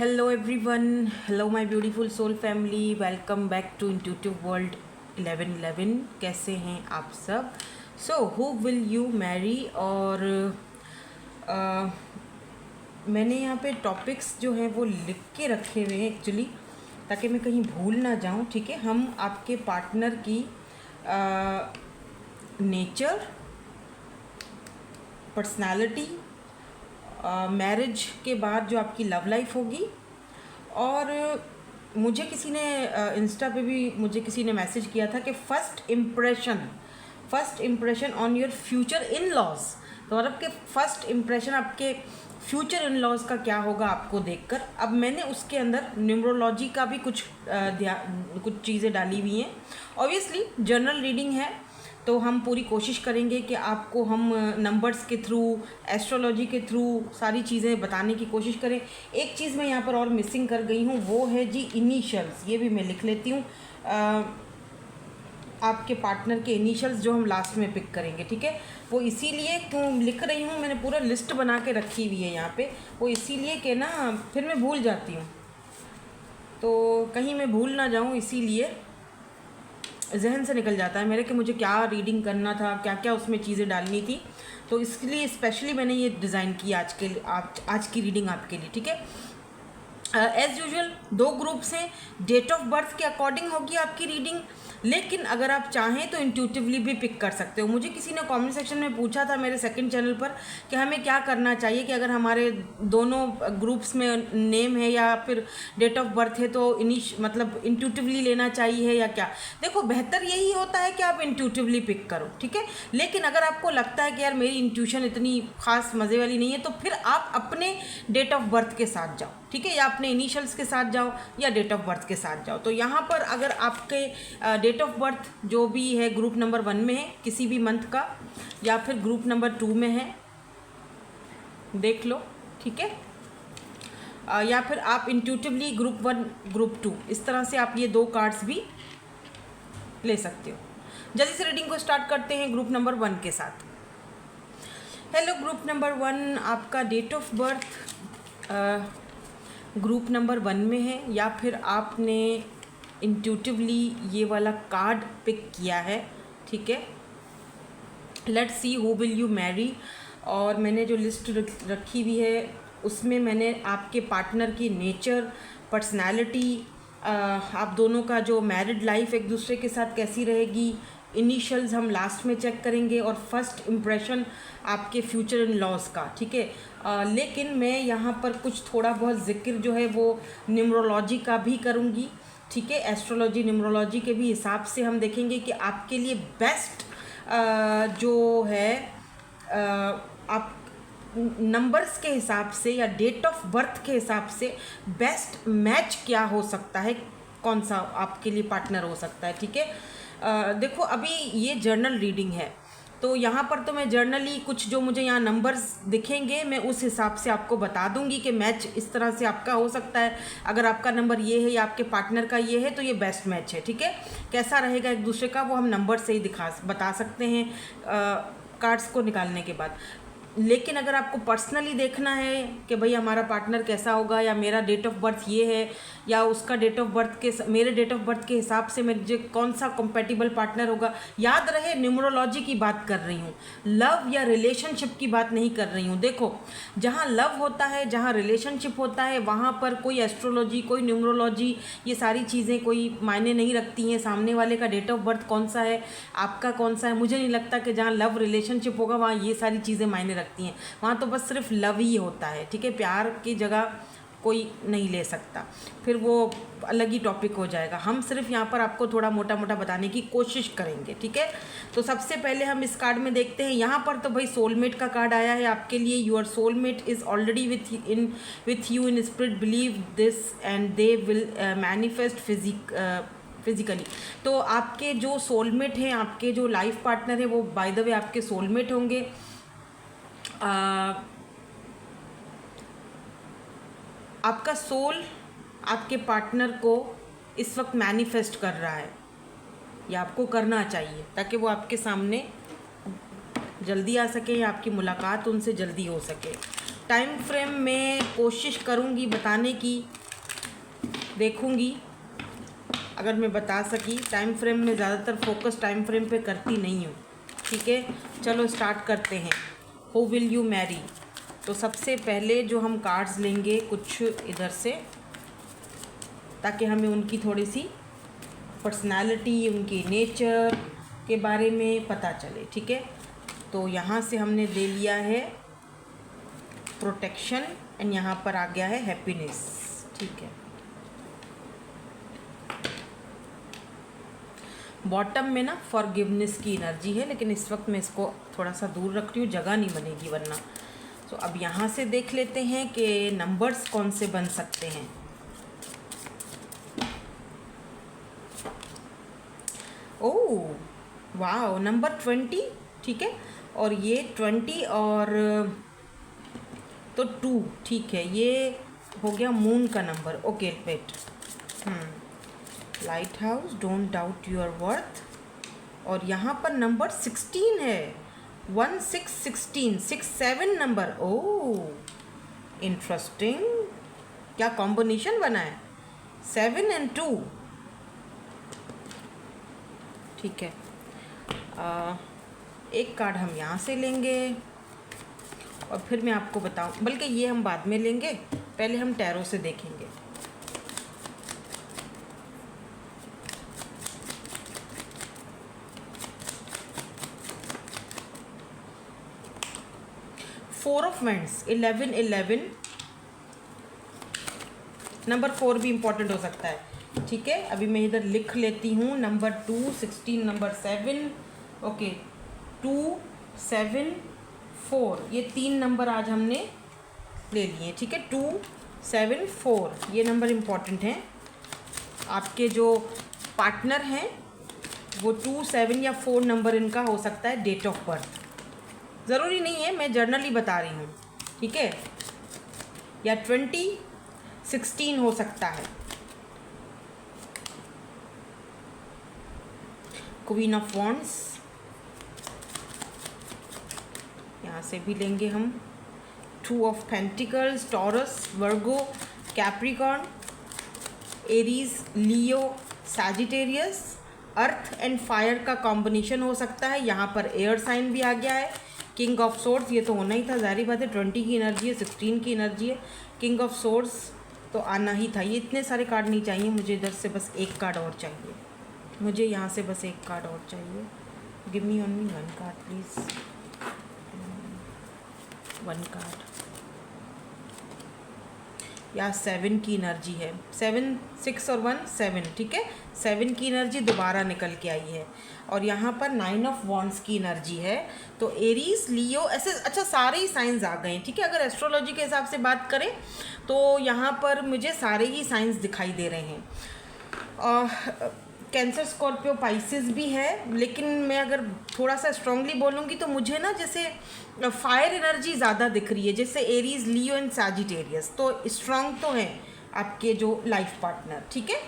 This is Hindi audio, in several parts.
Hello everyone, hello my beautiful soul family, welcome back to Intuitive World 1111. कैसे हैं आप सब? So who will you marry? और मैंने यहाँ पे टॉपिक्स जो हैं वो लिख के रखे हुए हैं एक्चुअली, ताकि मैं कहीं भूल ना जाऊँ. ठीक है, हम आपके पार्टनर की नेचर, पर्सनालिटी, मैरिज के बाद जो आपकी लव लाइफ होगी. और मुझे किसी ने इंस्टा पे भी मुझे किसी ने मैसेज किया था कि first impression on your future in laws. तो मतलब कि फ़र्स्ट इम्प्रेशन आपके फ्यूचर इन लॉज का क्या होगा आपको देखकर. अब मैंने उसके अंदर न्यूमरोलॉजी का भी कुछ चीज़ें डाली हुई हैं. ऑब्वियसली जनरल रीडिंग है, तो हम पूरी कोशिश करेंगे कि आपको हम नंबर्स के थ्रू, एस्ट्रोलॉजी के थ्रू सारी चीज़ें बताने की कोशिश करें. एक चीज़ मैं यहाँ पर और मिसिंग कर गई हूँ, वो है जी इनिशियल्स. ये भी मैं लिख लेती हूँ, आपके पार्टनर के इनिशियल्स जो हम लास्ट में पिक करेंगे. ठीक है, वो इसीलिए क्यों लिख रही हूँ, मैंने पूरा लिस्ट बना के रखी हुई है यहाँ पे. वो इसीलिए कि ना फिर मैं भूल जाती हूँ, तो कहीं मैं भूल ना जाऊँ, इसीलिए जहन से निकल जाता है मेरे कि मुझे क्या रीडिंग करना था, क्या क्या उसमें चीज़ें डालनी थी. तो इसलिए स्पेशली मैंने ये डिज़ाइन की आज की रीडिंग आपके लिए. ठीक है, एज़ यूजुअल 2 ग्रुप्स हैं. डेट ऑफ बर्थ के अकॉर्डिंग होगी आपकी रीडिंग, लेकिन अगर आप चाहें तो इंट्यूटिवली भी पिक कर सकते हो. मुझे किसी ने कमेंट सेक्शन में पूछा था मेरे सेकंड चैनल पर कि हमें क्या करना चाहिए, कि अगर हमारे दोनों ग्रुप्स में नेम है या फिर डेट ऑफ बर्थ है तो मतलब इंट्यूटिवली लेना चाहिए या क्या. देखो, बेहतर यही होता है कि आप इंट्यूटिवली पिक करो. ठीक है, लेकिन अगर आपको लगता है कि यार मेरी इंट्यूशन इतनी खास मज़े वाली नहीं है, तो फिर आप अपने डेट ऑफ बर्थ के साथ जाओ. ठीक है, या अपने इनिशियल्स के साथ जाओ या डेट ऑफ बर्थ के साथ जाओ. तो यहाँ पर अगर आपके डेट ऑफ बर्थ जो भी है ग्रुप नंबर 1 में है किसी भी मंथ का, या फिर ग्रुप नंबर 2 में है, देख लो. ठीक है, या फिर आप इंट्यूटिवली ग्रुप 1 ग्रुप 2 इस तरह से आप ये 2 कार्ड्स भी ले सकते हो. जल्दी से रीडिंग को स्टार्ट करते हैं ग्रुप नंबर 1 के साथ. हेलो ग्रुप नंबर 1, आपका date of birth group number 1 में है, या फिर आपने इंट्यूटिवली ये वाला कार्ड पिक किया है. ठीक है, let's see who will you Mary. और मैंने जो लिस्ट रखी हुई है उसमें मैंने आपके पार्टनर की नेचर, पर्सनालिटी, आप दोनों का जो मैरिड लाइफ एक दूसरे के साथ कैसी रहेगी, इनिशियल्स हम लास्ट में चेक करेंगे, और फर्स्ट इम्प्रेशन आपके फ्यूचर इन लॉज का. ठीक है, लेकिन मैं यहाँ पर कुछ थोड़ा बहुत जिक्र जो है वो न्यूमरोलॉजी का भी करूँगी. ठीक है, एस्ट्रोलॉजी न्यूमरोलॉजी के भी हिसाब से हम देखेंगे कि आपके लिए बेस्ट जो है आप नंबर्स के हिसाब से या डेट ऑफ बर्थ के हिसाब से बेस्ट मैच क्या हो सकता है, कौन सा आपके लिए पार्टनर हो सकता है. ठीक है, देखो अभी ये जर्नल रीडिंग है, तो यहाँ पर तो मैं जर्नली कुछ जो मुझे यहाँ नंबर्स दिखेंगे मैं उस हिसाब से आपको बता दूंगी कि मैच इस तरह से आपका हो सकता है. अगर आपका नंबर ये है या आपके पार्टनर का ये है तो ये बेस्ट मैच है. ठीक है, कैसा रहेगा एक दूसरे का वो हम नंबर से ही बता सकते हैं कार्ड्स को निकालने के बाद. लेकिन अगर आपको पर्सनली देखना है कि भाई हमारा पार्टनर कैसा होगा, या मेरा डेट ऑफ बर्थ ये है या उसका डेट ऑफ बर्थ के मेरे डेट ऑफ बर्थ के हिसाब से मुझे कौन सा कंपैटिबल पार्टनर होगा. याद रहे न्यूमरोलॉजी की बात कर रही हूँ, लव या रिलेशनशिप की बात नहीं कर रही हूँ. देखो, जहाँ लव होता है, जहाँ रिलेशनशिप होता है, वहाँ पर कोई एस्ट्रोलॉजी, कोई न्यूमरोलॉजी, ये सारी चीज़ें कोई मायने नहीं रखती हैं. सामने वाले का डेट ऑफ बर्थ कौन सा है, आपका कौन सा है, मुझे नहीं लगता कि जहाँ लव रिलेशनशिप होगा वहाँ ये सारी चीज़ें मायने रखती हैं. वहाँ तो बस सिर्फ लव ही होता है. ठीक है, प्यार की जगह कोई नहीं ले सकता, फिर वो अलग ही टॉपिक हो जाएगा. हम सिर्फ यहाँ पर आपको थोड़ा मोटा मोटा बताने की कोशिश करेंगे. ठीक है, तो सबसे पहले हम इस कार्ड में देखते हैं. यहाँ पर तो भाई सोलमेट का कार्ड आया है आपके लिए. Your soulmate is already with you in spirit, believe this and they will manifest physically. तो आपके जो सोलमेट हैं, आपके जो लाइफ पार्टनर है, वो बाय द वे आपके सोलमेट होंगे. आपका सोल आपके पार्टनर को इस वक्त मैनिफेस्ट कर रहा है, या आपको करना चाहिए, ताकि वो आपके सामने जल्दी आ सके या आपकी मुलाकात उनसे जल्दी हो सके. टाइम फ्रेम में कोशिश करूँगी बताने की, देखूँगी अगर मैं बता सकी। टाइम फ्रेम में ज़्यादातर फोकस टाइम फ्रेम पे करती नहीं हूँ। ठीक है, चलो स्टार्ट करते हैं। Who will you Mary. तो सबसे पहले जो हम कार्ड्स लेंगे कुछ इधर से, ताकि हमें उनकी थोड़ी सी पर्सनालिटी, उनकी नेचर के बारे में पता चले। ठीक है, तो यहाँ से हमने ले लिया है प्रोटेक्शन एंड यहाँ पर आ गया है हैप्पीनेस। ठीक है, बॉटम में ना फॉरगिवनेस की एनर्जी है, लेकिन इस वक्त मैं इसको थोड़ा सा दूर रख रही हूँ, जगह नहीं बनेगी वरना। तो अब यहाँ से देख लेते हैं कि नंबर्स कौन से बन सकते हैं। ओह वाह, नंबर 20। ठीक है, और ये 20 और तो 2। ठीक है, ये हो गया मून का number. Okay wait, light house, don't doubt your worth. और यहाँ पर नंबर 16 है, 1616, 67 नंबर। ओह इंटरेस्टिंग, क्या कॉम्बिनेशन बना है, 7 and 2। ठीक है, एक कार्ड हम यहाँ से लेंगे और फिर मैं आपको बताऊँ, बल्कि ये हम बाद में लेंगे, पहले हम टैरो से देखेंगे। फोर ऑफ वेंड्स, 11 11, नंबर 4 भी इम्पोर्टेंट हो सकता है। ठीक है, अभी मैं इधर लिख लेती हूँ। Number 2, 16, number 7। ओके, 2 7 4, ये 3 नंबर आज हमने ले लिए। ठीक है, 2 7 4 ये नंबर इम्पोर्टेंट हैं। आपके जो पार्टनर हैं वो 2 7 या 4 नंबर इनका हो सकता है डेट ऑफ बर्थ। ज़रूरी नहीं है, मैं जर्नली बता रही हूँ। ठीक है, या 20 16 हो सकता है। क्वीन ऑफ वॉन्ड्स यहाँ से भी लेंगे हम। 2 of pentacles, taurus, Virgo, Capricorn, Aries, Leo, Sagittarius. Earth and fire का कॉम्बिनेशन हो सकता है। यहाँ पर एयर साइन भी आ गया है। किंग ऑफ सोर्ड्स, ये तो होना ही था, जाहिर बात है, 20 की एनर्जी है, 16 की एनर्जी है। किंग ऑफ सोर्ड्स तो आना ही था। ये इतने सारे कार्ड नहीं चाहिए मुझे, इधर से बस एक कार्ड और चाहिए मुझे, यहाँ से बस एक कार्ड और चाहिए। Give me only 1 card please, 1 card. या 7 की एनर्जी है, 7 6 और 1 7। ठीक है, 7 की एनर्जी दोबारा निकल के आई है। और यहाँ पर 9 ऑफ वॉन्ड्स की एनर्जी है। तो एरीज, लियो, ऐसे अच्छा सारे ही साइंस आ गए हैं। ठीक है, अगर एस्ट्रोलॉजी के हिसाब से बात करें तो यहाँ पर मुझे सारे ही साइंस दिखाई दे रहे हैं। कैंसर, स्कॉर्पियो, पाइसिस भी है, लेकिन मैं अगर थोड़ा सा स्ट्रांगली बोलूँगी तो मुझे ना जैसे फायर एनर्जी ज़्यादा दिख रही है, जैसे एरीज, लियो एंड सैजिटेरियस। तो स्ट्रांग तो हैं आपके जो लाइफ पार्टनर। ठीक है,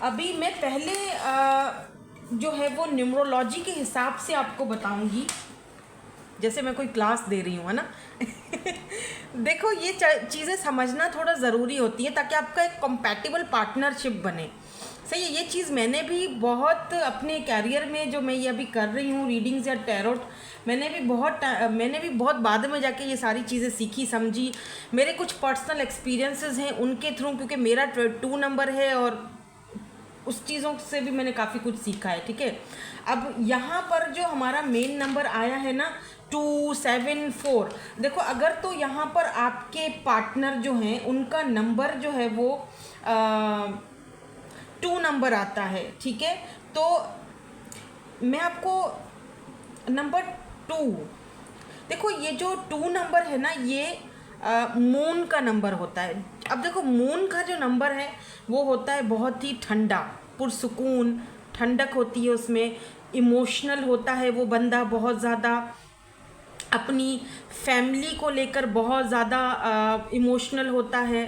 अभी मैं पहले जो है वो न्यूमरोलॉजी के हिसाब से आपको बताऊंगी, जैसे मैं कोई क्लास दे रही हूँ, है ना। देखो, ये चीज़ें समझना थोड़ा ज़रूरी होती है ताकि आपका एक कंपैटिबल पार्टनरशिप बने। सही है, ये चीज़ मैंने भी बहुत अपने कैरियर में, जो मैं ये अभी कर रही हूँ रीडिंग्स या टैरोट, मैंने भी बहुत बाद में जाके ये सारी चीज़ें सीखी समझी। मेरे कुछ पर्सनल एक्सपीरियंसेस हैं उनके थ्रू, क्योंकि मेरा 2 नंबर है और उस चीज़ों से भी मैंने काफ़ी कुछ सीखा है। ठीक है, अब यहाँ पर जो हमारा मेन नंबर आया है ना 2 7 4, देखो अगर तो यहाँ पर आपके पार्टनर जो हैं उनका नंबर जो है वो 2 नंबर आता है। ठीक है, तो मैं आपको नंबर 2, देखो ये जो 2 नंबर है ना, ये मून का नंबर होता है। अब देखो, मून का जो नंबर है वो होता है बहुत ही ठंडा, पुरसुकून, ठंडक होती है उसमें, इमोशनल होता है वो बंदा बहुत ज़्यादा, अपनी फैमिली को लेकर बहुत ज़्यादा इमोशनल होता है,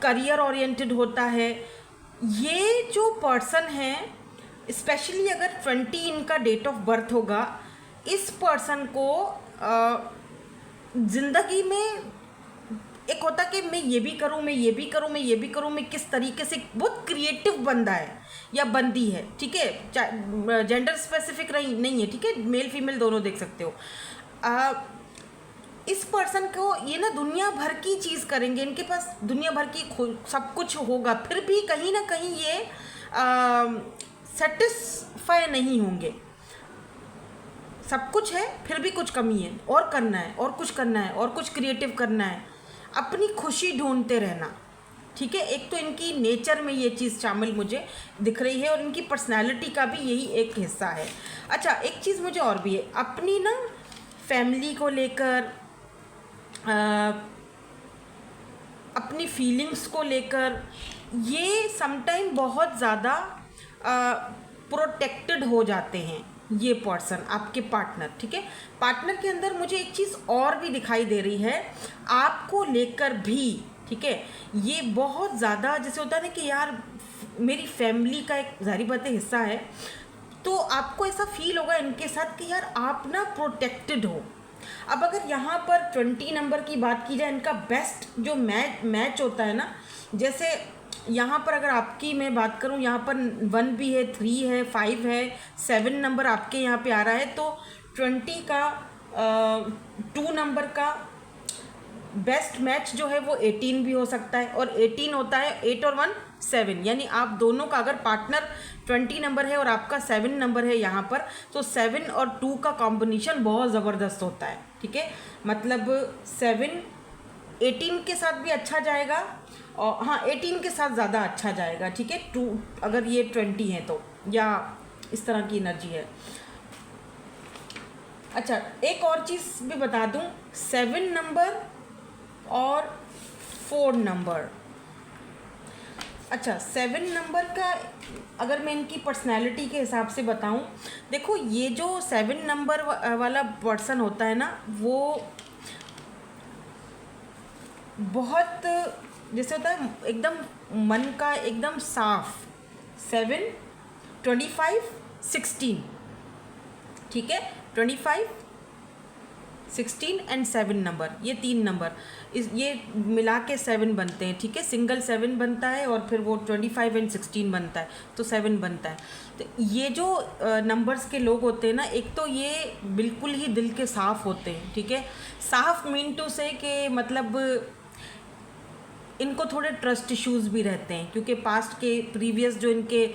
करियर ओरिएंटेड होता है। ये जो पर्सन है, स्पेशली अगर 20 इनका डेट ऑफ बर्थ होगा, इस पर्सन को ज़िंदगी में एक होता कि मैं ये भी करूँ, मैं ये भी करूँ, मैं ये भी करूँ, मैं किस तरीके से, बहुत क्रिएटिव बंदा है या बंदी है, ठीक है, जेंडर स्पेसिफिक नहीं है, ठीक है, मेल फीमेल दोनों देख सकते हो। इस पर्सन को ये ना दुनिया भर की चीज़ करेंगे, इनके पास दुनिया भर की सब कुछ होगा, फिर भी कहीं ना कहीं ये सेटिस्फाई नहीं होंगे। सब कुछ है फिर भी कुछ कमी है, और करना है, और कुछ करना है, और कुछ क्रिएटिव करना है, अपनी खुशी ढूंढते रहना, ठीक है। एक तो इनकी नेचर में ये चीज़ शामिल मुझे दिख रही है, और इनकी पर्सनालिटी का भी यही एक हिस्सा है। अच्छा, एक चीज़ मुझे और भी है, अपनी ना फैमिली को लेकर, अपनी फीलिंग्स को लेकर ये समटाइम बहुत ज़्यादा प्रोटेक्टेड हो जाते हैं ये पर्सन, आपके पार्टनर, ठीक है। पार्टनर के अंदर मुझे एक चीज़ और भी दिखाई दे रही है आपको लेकर भी, ठीक है। ये बहुत ज़्यादा जैसे होता है ना कि यार मेरी फैमिली का एक ज़ाहिर बात है हिस्सा है, तो आपको ऐसा फील होगा इनके साथ कि यार आप ना प्रोटेक्टेड हो। अब अगर यहाँ पर 20 नंबर की बात की जाए, इनका बेस्ट जो मैच होता है ना, जैसे यहाँ पर अगर आपकी मैं बात करूँ, यहाँ पर 1 भी है, 3 है, 5 है, 7 नंबर आपके यहाँ पे आ रहा है, तो 20 का 2 नंबर का बेस्ट मैच जो है वो 18 भी हो सकता है, और 18 होता है 8 और 1 7, यानी आप दोनों का अगर पार्टनर 20 नंबर है और आपका 7 नंबर है यहाँ पर, तो 7 और 2 का कॉम्बिनेशन बहुत ज़बरदस्त होता है, ठीक है। मतलब 7 18 के साथ भी अच्छा जाएगा, और हाँ 18 के साथ ज़्यादा अच्छा जाएगा, ठीक है। 2 अगर ये 20 है तो, या इस तरह की एनर्जी है। अच्छा, एक और चीज़ भी बता दूँ, 7 नंबर और 4 नंबर। अच्छा, 7 नंबर का अगर मैं इनकी पर्सनैलिटी के हिसाब से बताऊं, देखो ये जो 7 नंबर वाला पर्सन होता है ना, वो बहुत जैसे होता है एकदम मन का एकदम साफ। 7 25 16, ठीक है, 25 16 एंड 7 नंबर, ये 3 नंबर ये मिला के 7 बनते हैं, ठीक है। सिंगल 7 बनता है और फिर वो 25 एंड 16 बनता है, तो 7 बनता है। तो ये जो नंबर्स के लोग होते हैं ना, एक तो ये बिल्कुल ही दिल के साफ़ होते हैं, ठीक है। साफ मीन टू से कि मतलब इनको थोड़े ट्रस्ट इश्यूज़ भी रहते हैं, क्योंकि पास्ट के प्रीवियस जो इनके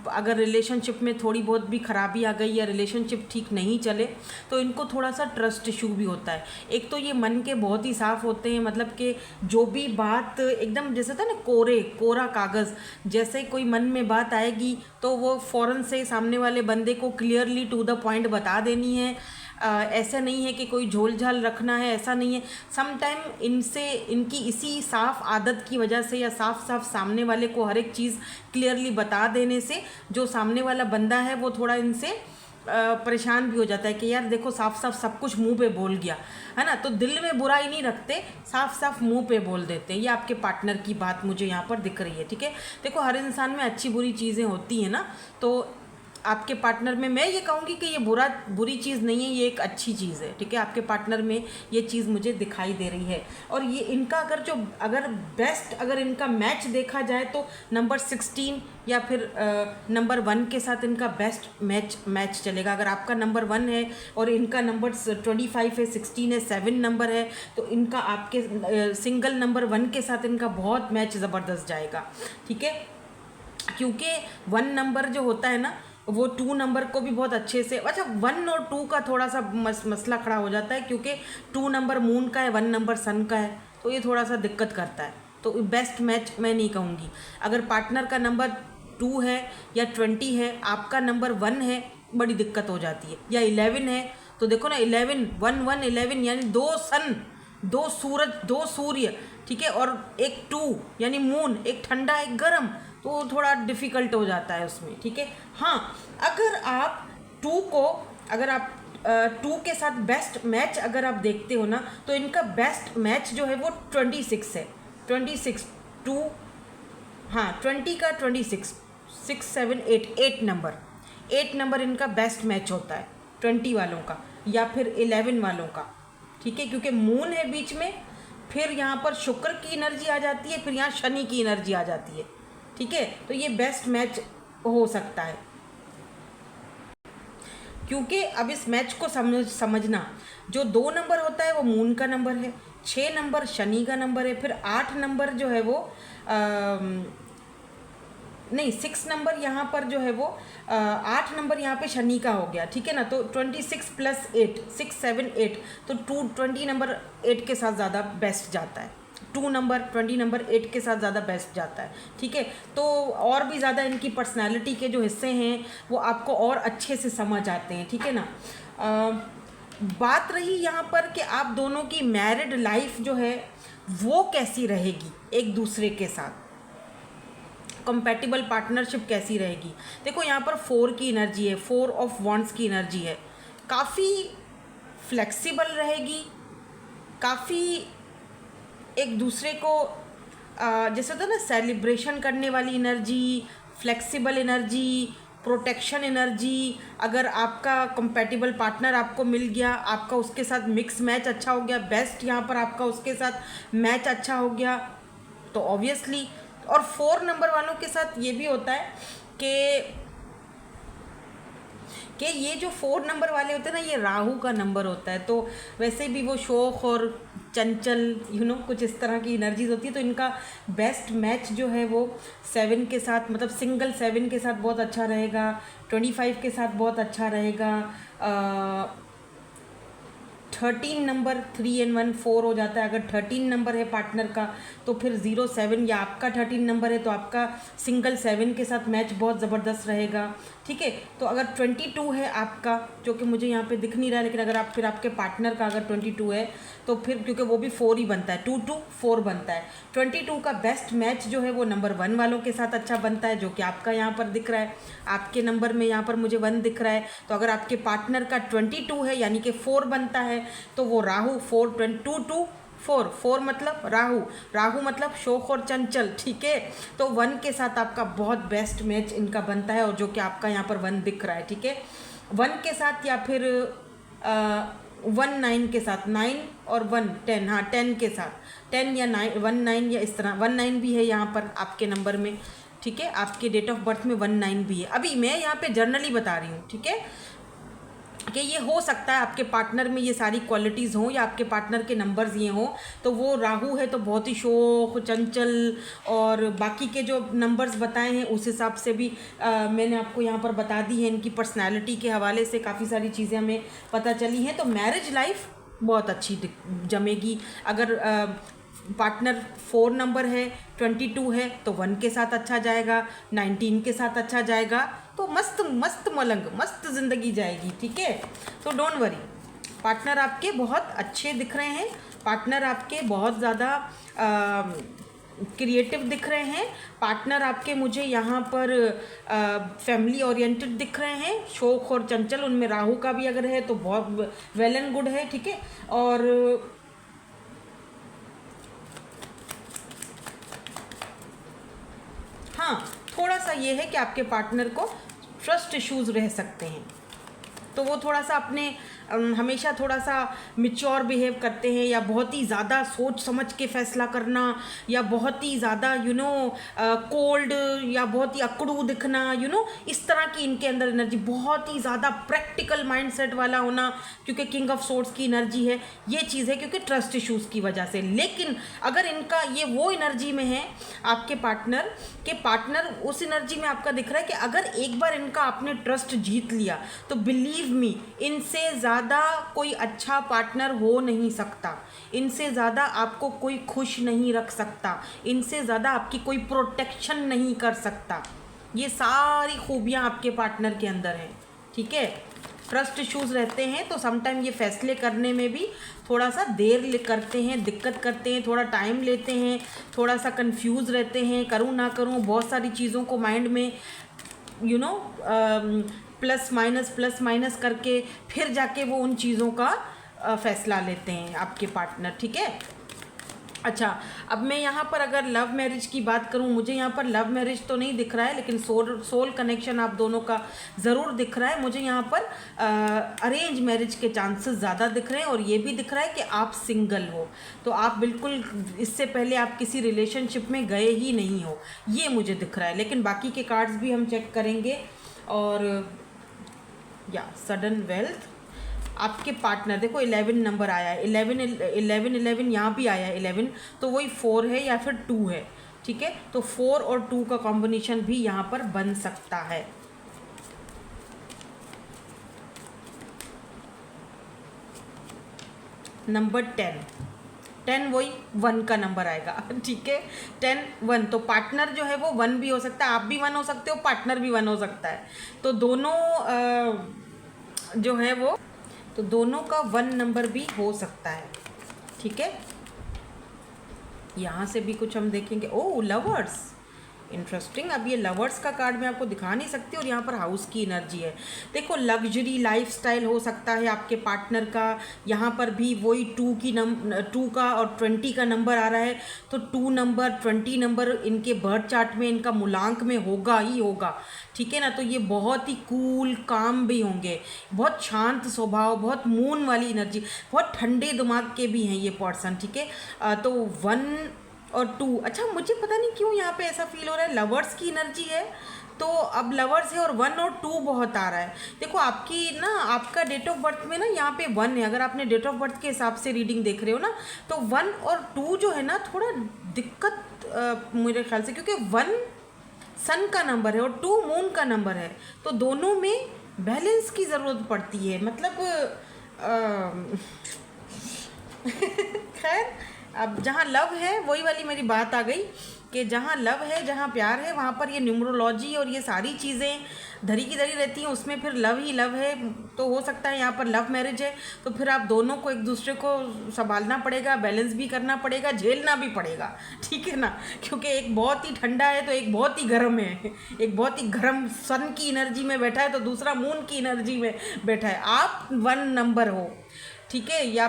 अगर रिलेशनशिप में थोड़ी बहुत भी खराबी आ गई या रिलेशनशिप ठीक नहीं चले, तो इनको थोड़ा सा ट्रस्ट इशू भी होता है। एक तो ये मन के बहुत ही साफ़ होते हैं, मतलब कि जो भी बात एकदम जैसे था ना कोरा कागज़, जैसे कोई मन में बात आएगी तो वो फ़ौरन से सामने वाले बंदे को क्लियरली टू द पॉइंट बता देनी है। ऐसा नहीं है कि कोई झोल झाल रखना है, ऐसा नहीं है। सम टाइम इनसे इनकी इसी साफ़ आदत की वजह से या साफ सामने वाले को हर एक चीज़ क्लियरली बता देने से जो सामने वाला बंदा है वो थोड़ा इनसे परेशान भी हो जाता है कि यार देखो साफ सब कुछ मुंह पे बोल गया, है ना। तो दिल में बुराई नहीं रखते, साफ मुंह पे बोल देते हैं। ये आपके पार्टनर की बात मुझे यहाँ पर दिख रही है, ठीक है। देखो हर इंसान में अच्छी बुरी चीज़ें होती हैं ना, तो आपके पार्टनर में मैं ये कहूँगी कि ये बुरी चीज़ नहीं है, ये एक अच्छी चीज़ है, ठीक है। आपके पार्टनर में ये चीज़ मुझे दिखाई दे रही है। और ये इनका अगर बेस्ट अगर इनका मैच देखा जाए तो नंबर 16 या फिर नंबर 1 के साथ इनका बेस्ट मैच चलेगा। अगर आपका नंबर 1 है और इनका नंबर 25 है, 16 है, 7 नंबर है, तो इनका आपके सिंगल नंबर 1 के साथ इनका बहुत मैच ज़बरदस्त जाएगा, ठीक है। क्योंकि 1 नंबर जो होता है ना, वो 2 नंबर को भी बहुत अच्छे से, अच्छा 1 और 2 का थोड़ा सा मसला खड़ा हो जाता है, क्योंकि 2 नंबर मून का है, 1 नंबर सन का है, तो ये थोड़ा सा दिक्कत करता है। तो बेस्ट मैच मैं नहीं कहूँगी। अगर पार्टनर का नंबर 2 है या 20 है, आपका नंबर 1 है, बड़ी दिक्कत हो जाती है। या 11 है, तो देखो ना 11 1 1 11 यानी 2 सन, 2 सूरज, 2 सूर्य, ठीक है, और एक 2 यानी मून, एक ठंडा एक गर्म, तो थोड़ा डिफ़िकल्ट हो जाता है उसमें, ठीक है। हाँ, अगर आप 2 के साथ बेस्ट मैच अगर आप देखते हो ना, तो इनका बेस्ट मैच जो है वो 26 है। 26 2, हाँ 20 का 26 6 7 8 8 नंबर इनका बेस्ट मैच होता है। 20 वालों का या फिर 11 वालों का, ठीक है, क्योंकि मून है बीच में, फिर यहाँ पर शुक्र की एनर्जी आ जाती है, फिर यहाँ शनि की एनर्जी आ जाती है, ठीक है। तो ये बेस्ट मैच हो सकता है, क्योंकि अब इस मैच को समझना, जो 2 नंबर होता है वो मून का नंबर है, 6 नंबर शनि का नंबर है, फिर 8 नंबर जो है वो नहीं 6 नंबर यहाँ पर जो है वो 8 नंबर यहाँ पे शनि का हो गया, ठीक है ना। तो 26 + 8 6 7 8, तो 20 नंबर 8 के साथ ज़्यादा बेस्ट जाता है, 2 नंबर 20 नंबर 8 के साथ ज़्यादा बेस्ट जाता है, ठीक है। तो और भी ज़्यादा इनकी पर्सनालिटी के जो हिस्से हैं वो आपको और अच्छे से समझ आते हैं, ठीक है ना। बात रही यहाँ पर कि आप दोनों की मैरिड लाइफ जो है वो कैसी रहेगी, एक दूसरे के साथ कंपैटिबल पार्टनरशिप कैसी रहेगी। देखो यहाँ पर 4 की एनर्जी है, 4 ऑफ वॉन्ड्स की एनर्जी है, काफ़ी फ्लेक्सिबल रहेगी, काफ़ी एक दूसरे को जैसे होता है ना सेलिब्रेशन करने वाली energy, flexible energy, protection energy. अगर आपका कंपैटिबल पार्टनर आपको मिल गया, आपका उसके साथ मिक्स मैच अच्छा हो गया, बेस्ट यहाँ पर आपका उसके साथ मैच अच्छा हो गया, तो ऑब्वियसली। और 4 नंबर वालों के साथ ये भी होता है कि ये जो 4 नंबर वाले होते हैं ना, ये राहु का नंबर होता है, तो वैसे भी वो शौक और चंचल कुछ इस तरह की एनर्जीज होती है, तो इनका बेस्ट मैच जो है वो 7 के साथ, मतलब सिंगल 7 के साथ बहुत अच्छा रहेगा, 25 के साथ बहुत अच्छा रहेगा, 13 नंबर 3 and 1 4 हो जाता है। अगर 13 नंबर है पार्टनर का तो फिर 0 7, या आपका 13 नंबर है तो आपका सिंगल 7 के साथ मैच बहुत ज़बरदस्त रहेगा, ठीक है। तो अगर 22 है आपका, जो कि मुझे यहाँ पे दिख नहीं रहा है, लेकिन अगर आप फिर आपके पार्टनर का अगर 22 है तो फिर क्योंकि वो भी 4 ही बनता है, 2 2 4 बनता है, 22 का बेस्ट मैच जो है वो नंबर 1 वालों के साथ अच्छा बनता है, जो कि आपका यहाँ पर दिख रहा है, आपके नंबर में यहाँ पर मुझे 1 दिख रहा है। तो अगर आपके पार्टनर का 22 है यानी कि 4 बनता है, तो वो राहु 4 2 2 4 4 मतलब राहु, राहु मतलब शौक और चंचल, ठीक है। तो 1 के साथ आपका बहुत बेस्ट मैच इनका बनता है, और जो कि आपका यहाँ पर 1 दिख रहा है, ठीक है। 1 के साथ या फिर 1 9 के साथ, 9 और 1 10, हाँ 10 के साथ 10 या 9 1 9 या इस तरह 1 9 भी है यहाँ पर आपके नंबर में, ठीक है। आपके डेट ऑफ बर्थ में 1 9 भी है। अभी मैं यहाँ पे जर्नली बता रही हूँ, ठीक है, कि ये हो सकता है आपके पार्टनर में ये सारी क्वालिटीज़ हों, या आपके पार्टनर के नंबर्स ये हों। तो वो राहु है तो बहुत ही शौक चंचल, और बाकी के जो नंबर्स बताए हैं उस हिसाब से भी मैंने आपको यहाँ पर बता दी है। इनकी पर्सनैलिटी के हवाले से काफ़ी सारी चीज़ें हमें पता चली हैं। तो मैरिज लाइफ बहुत अच्छी जमेगी। अगर पार्टनर 4 नंबर है, 22 है तो 1 के साथ अच्छा जाएगा, 19 के साथ अच्छा जाएगा, तो मस्त मस्त मलंग मस्त ज़िंदगी जाएगी, ठीक है। तो डोंट वरी, पार्टनर आपके बहुत अच्छे दिख रहे हैं, पार्टनर आपके बहुत ज़्यादा क्रिएटिव दिख रहे हैं, पार्टनर आपके मुझे यहाँ पर फैमिली ओरिएंटेड दिख रहे हैं, शौक और चंचल, उनमें राहु का भी अगर है तो बहुत वेल एंड गुड है, ठीक है। और हाँ, थोड़ा सा ये है कि आपके पार्टनर को ट्रस्ट इश्यूज रह सकते हैं, तो वो थोड़ा सा अपने हमेशा थोड़ा सा मिच्योर बिहेव करते हैं, या बहुत ही ज़्यादा सोच समझ के फ़ैसला करना, या बहुत ही ज़्यादा कोल्ड, या बहुत ही अकड़ू दिखना, इस तरह की इनके अंदर एनर्जी, बहुत ही ज़्यादा प्रैक्टिकल माइंडसेट वाला होना, क्योंकि किंग ऑफ सोर्ड्स की एनर्जी है, ये चीज़ है क्योंकि ट्रस्ट इश्यूज़ की वजह से। लेकिन अगर इनका ये वो एनर्जी में है, आपके पार्टनर उस एनर्जी में आपका दिख रहा है कि अगर एक बार इनका आपने ट्रस्ट जीत लिया तो बिलीव मी, इनसे ज़्यादा कोई अच्छा पार्टनर हो नहीं सकता, इनसे ज़्यादा आपको कोई खुश नहीं रख सकता, इनसे ज़्यादा आपकी कोई प्रोटेक्शन नहीं कर सकता। ये सारी खूबियाँ आपके पार्टनर के अंदर हैं, ठीक है। ट्रस्ट इश्यूज़ रहते हैं तो समटाइम ये फैसले करने में भी थोड़ा सा देर करते हैं, दिक्कत करते हैं, थोड़ा टाइम लेते हैं, थोड़ा सा कंफ्यूज रहते हैं, करूँ ना करूँ, बहुत सारी चीज़ों को माइंड में प्लस माइनस करके फिर जाके वो उन चीज़ों का फैसला लेते हैं आपके पार्टनर, ठीक है। अच्छा, अब मैं यहाँ पर अगर लव मैरिज की बात करूँ, मुझे यहाँ पर लव मैरिज तो नहीं दिख रहा है, लेकिन सोल कनेक्शन आप दोनों का ज़रूर दिख रहा है। मुझे यहाँ पर अरेंज मैरिज के चांसेस ज़्यादा दिख रहे हैं, और ये भी दिख रहा है कि आप सिंगल हो, तो आप बिल्कुल इससे पहले आप किसी रिलेशनशिप में गए ही नहीं हो, ये मुझे दिख रहा है। लेकिन बाकी के कार्ड्स भी हम चेक करेंगे। और या सडन वेल्थ, आपके पार्टनर देखो 11 नंबर आया है, 11 यहाँ भी आया है 11, तो वही 4 है या फिर 2 है, ठीक है। तो 4 और 2 का कॉम्बिनेशन भी यहाँ पर बन सकता है। नंबर 10 वही 1 का नंबर आएगा, ठीक है। 10 1, तो पार्टनर जो है वो 1 भी हो सकता है, आप भी 1 हो सकते हो, पार्टनर भी 1 हो सकता है। तो दोनों जो है वो, तो दोनों का 1 नंबर भी हो सकता है, ठीक है। यहाँ से भी कुछ हम देखेंगे। ओह, लवर्स, इंटरेस्टिंग। अब ये लवर्स का कार्ड मैं आपको दिखा नहीं सकती, और यहाँ पर हाउस की एनर्जी है। देखो, लग्जरी लाइफस्टाइल हो सकता है आपके पार्टनर का। यहाँ पर भी वही 2 का और 20 का नंबर आ रहा है, तो 2 नंबर 20 नंबर इनके बर्थ चार्ट में, इनका मूलांक में होगा ही होगा, ठीक है ना। तो ये बहुत ही कूल काम भी होंगे, बहुत शांत स्वभाव, बहुत मून वाली एनर्जी, बहुत ठंडे दिमाग के भी हैं ये पर्सन, ठीक है। तो 1 और 2, अच्छा मुझे पता नहीं क्यों यहाँ पे ऐसा फील हो रहा है लवर्स की एनर्जी है, तो अब लवर्स है और 1 और 2 बहुत आ रहा है। देखो, आपकी ना, आपका डेट ऑफ बर्थ में ना यहाँ पे 1 है, अगर आपने डेट ऑफ बर्थ के हिसाब से रीडिंग देख रहे हो ना, तो 1 और 2 जो है ना, थोड़ा दिक्कत मेरे ख्याल से, क्योंकि 1 सन का नंबर है और 2 मून का नंबर है, तो दोनों में बैलेंस की ज़रूरत पड़ती है। मतलब खैर, अब जहाँ लव है, वही वाली मेरी बात आ गई कि जहाँ लव है, जहाँ प्यार है, वहाँ पर ये न्यूमरोलॉजी और ये सारी चीज़ें धरी की धरी रहती हैं, उसमें फिर लव ही लव है। तो हो सकता है यहाँ पर लव मैरिज है, तो फिर आप दोनों को एक दूसरे को संभालना पड़ेगा, बैलेंस भी करना पड़ेगा, झेलना भी पड़ेगा, ठीक है ना। क्योंकि एक बहुत ही ठंडा है तो एक बहुत ही गर्म है, एक बहुत ही गर्म सन की एनर्जी में बैठा है तो दूसरा मून की एनर्जी में बैठा है। आप 1 नंबर हो, ठीक है, या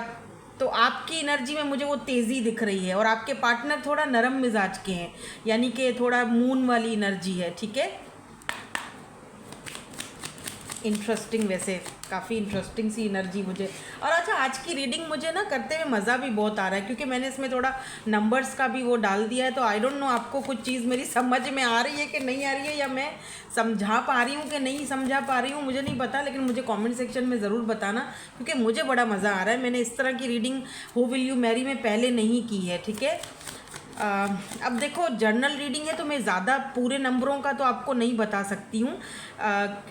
तो आपकी एनर्जी में मुझे वो तेज़ी दिख रही है, और आपके पार्टनर थोड़ा नरम मिजाज के हैं, यानी कि थोड़ा मून वाली एनर्जी है, ठीक है। इंटरेस्टिंग, वैसे काफ़ी इंटरेस्टिंग सी एनर्जी मुझे। और अच्छा, आज की रीडिंग मुझे ना करते हुए मज़ा भी बहुत आ रहा है, क्योंकि मैंने इसमें थोड़ा नंबर्स का भी वो डाल दिया है। तो आई डोंट नो आपको कुछ चीज़ मेरी समझ में आ रही है कि नहीं आ रही है, या मैं समझा पा रही हूँ कि नहीं समझा पा रही हूँ, मुझे नहीं पता। लेकिन मुझे कमेंट सेक्शन में ज़रूर बताना, क्योंकि मुझे बड़ा मज़ा आ रहा है। मैंने इस तरह की reading who will you Mary में पहले नहीं की है, ठीक है। अब देखो, जर्नल रीडिंग है तो मैं ज़्यादा पूरे नंबरों का तो आपको नहीं बता सकती हूँ।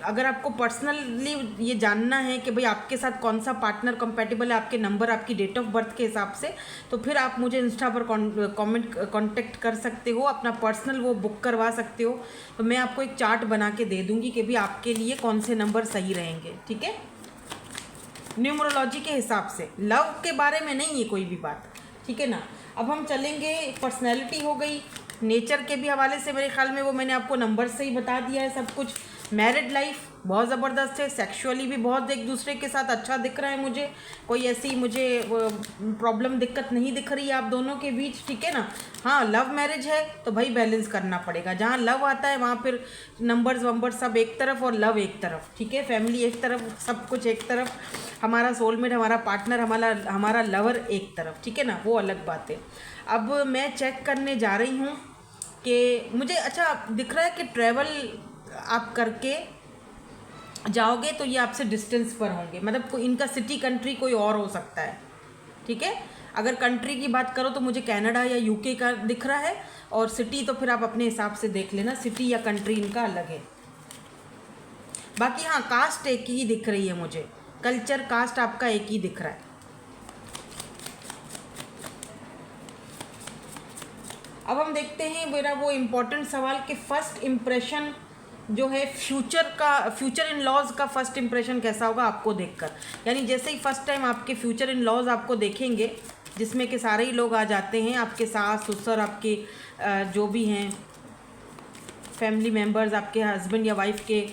अगर आपको पर्सनली ये जानना है कि भाई आपके साथ कौन सा पार्टनर कंपेटेबल है, आपके नंबर, आपकी डेट ऑफ बर्थ के हिसाब से, तो फिर आप मुझे इंस्टा पर कांटेक्ट कर सकते हो, अपना पर्सनल वो बुक करवा सकते हो। तो मैं आपको एक चार्ट बना के दे दूँगी कि भाई आपके लिए कौन से नंबर सही रहेंगे, ठीक है, न्यूमरोलॉजी के हिसाब से। लव के बारे में नहीं है कोई भी बात, ठीक है ना। अब हम चलेंगे, पर्सनैलिटी हो गई, नेचर के भी हवाले से मेरे ख्याल में वो मैंने आपको नंबर से ही बता दिया है सब कुछ। मैरिड लाइफ बहुत ज़बरदस्त है, सेक्सुअली भी बहुत एक दूसरे के साथ अच्छा दिख रहा है मुझे, कोई ऐसी मुझे प्रॉब्लम दिक्कत नहीं दिख रही है आप दोनों के बीच, ठीक है ना। हाँ, लव मैरिज है तो भाई बैलेंस करना पड़ेगा, जहाँ लव आता है वहाँ फिर नंबर्स वंबर्स सब एक तरफ और लव एक तरफ, ठीक है, फैमिली एक तरफ, सब कुछ एक तरफ, हमारा सोलमेट, हमारा पार्टनर, हमारा लवर एक तरफ, ठीक है ना, वो अलग बात है। अब मैं चेक करने जा रही हूँ कि मुझे अच्छा दिख रहा है कि ट्रैवल आप करके जाओगे तो ये आपसे डिस्टेंस पर होंगे, मतलब इनका सिटी कंट्री कोई और हो सकता है, ठीक है। अगर कंट्री की बात करो तो मुझे कनाडा या यूके का दिख रहा है, और सिटी तो फिर आप अपने हिसाब से देख लेना, सिटी या कंट्री इनका अलग है। बाकी हाँ, कास्ट एक ही दिख रही है मुझे, कल्चर कास्ट आपका एक ही दिख रहा है। अब हम देखते हैं मेरा वो इम्पोर्टेंट सवाल कि फर्स्ट इम्प्रेशन जो है फ्यूचर इन लॉज का फर्स्ट इम्प्रेशन कैसा होगा आपको देखकर। यानी जैसे ही फर्स्ट टाइम आपके फ्यूचर इन लॉज आपको देखेंगे, जिसमें के सारे ही लोग आ जाते हैं, आपके सास ससुर, आपके जो भी हैं फैमिली मेम्बर्स, आपके हस्बैंड या वाइफ के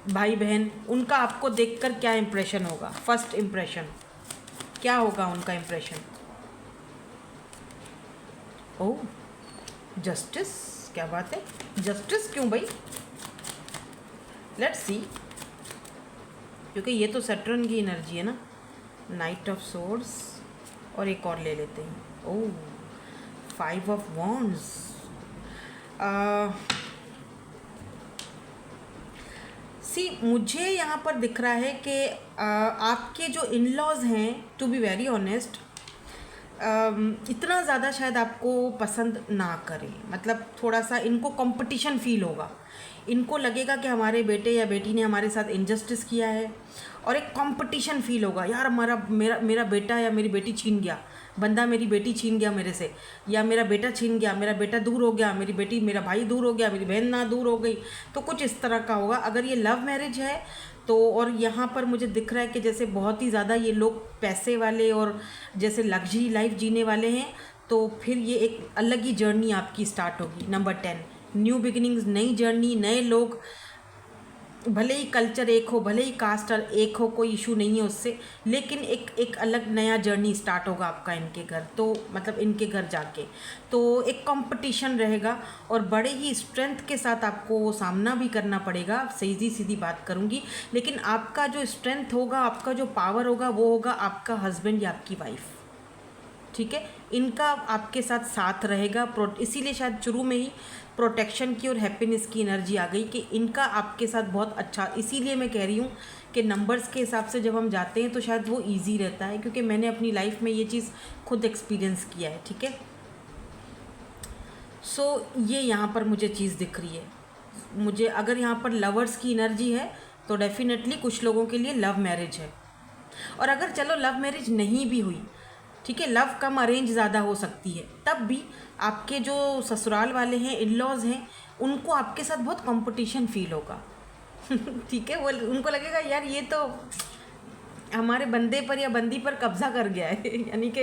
भाई बहन, उनका आपको देखकर क्या इम्प्रेशन होगा, फर्स्ट इम्प्रेशन क्या होगा उनका इम्प्रेशन। ओह, जस्टिस, क्या बात है, जस्टिस क्यों भाई? लेट्स सी, क्योंकि ये तो सैटर्न की एनर्जी है ना। नाइट ऑफ सोर्ड्स, और एक और ले लेते हैं। ओह, 5 ऑफ वॉन्ड्स। सी, मुझे यहाँ पर दिख रहा है कि आपके जो इन लॉज हैं, टू बी वेरी ऑनेस्ट, इतना ज़्यादा शायद आपको पसंद ना करें। मतलब थोड़ा सा इनको कंपटीशन फील होगा, इनको लगेगा कि हमारे बेटे या बेटी ने हमारे साथ इनजस्टिस किया है, और एक कंपटीशन फील होगा, यार हमारा मेरा मेरा बेटा या मेरी बेटी छीन गया, बंदा मेरी बेटी छीन गया मेरे से, या मेरा बेटा छीन गया, मेरा बेटा दूर हो गया, मेरी बेटी, मेरा भाई दूर हो गया, मेरी बहन ना दूर हो गई। तो कुछ इस तरह का होगा अगर ये लव मैरिज है तो। और यहाँ पर मुझे दिख रहा है कि जैसे बहुत ही ज़्यादा ये लोग पैसे वाले और जैसे लग्जरी लाइफ जीने वाले हैं, तो फिर ये एक अलग ही जर्नी आपकी स्टार्ट होगी। नंबर 10, न्यू बिगिनिंग्स, नई जर्नी, नए लोग, भले ही कल्चर एक हो, भले ही कास्ट एक हो, कोई इशू नहीं है उससे, लेकिन एक अलग नया जर्नी स्टार्ट होगा आपका इनके घर। तो मतलब इनके घर जाके तो एक कंपटीशन रहेगा, और बड़े ही स्ट्रेंथ के साथ आपको वो सामना भी करना पड़ेगा। सीधी सीधी बात करूँगी, लेकिन आपका जो स्ट्रेंथ होगा, आपका जो पावर होगा, वो होगा आपका हस्बैंड या आपकी वाइफ। ठीक है, इनका आपके साथ साथ रहेगा। इसीलिए शायद शुरू में ही प्रोटेक्शन की और हैप्पीनेस की एनर्जी आ गई कि इनका आपके साथ बहुत अच्छा। इसीलिए मैं कह रही हूँ कि नंबर्स के हिसाब से जब हम जाते हैं तो शायद वो इजी रहता है, क्योंकि मैंने अपनी लाइफ में ये चीज़ खुद एक्सपीरियंस किया है। ठीक है, सो ये यहाँ पर मुझे चीज़ दिख रही है। मुझे अगर यहाँ पर लवर्स की एनर्जी है तो डेफिनेटली कुछ लोगों के लिए लव मैरिज है। और अगर चलो लव मैरिज नहीं भी हुई, ठीक है, लव कम अरेंज ज़्यादा हो सकती है, तब भी आपके जो ससुराल वाले हैं, इन लॉज हैं, उनको आपके साथ बहुत कंपटीशन फील होगा। ठीक है, वो उनको लगेगा यार ये तो हमारे बंदे पर या बंदी पर कब्जा कर गया है, यानी कि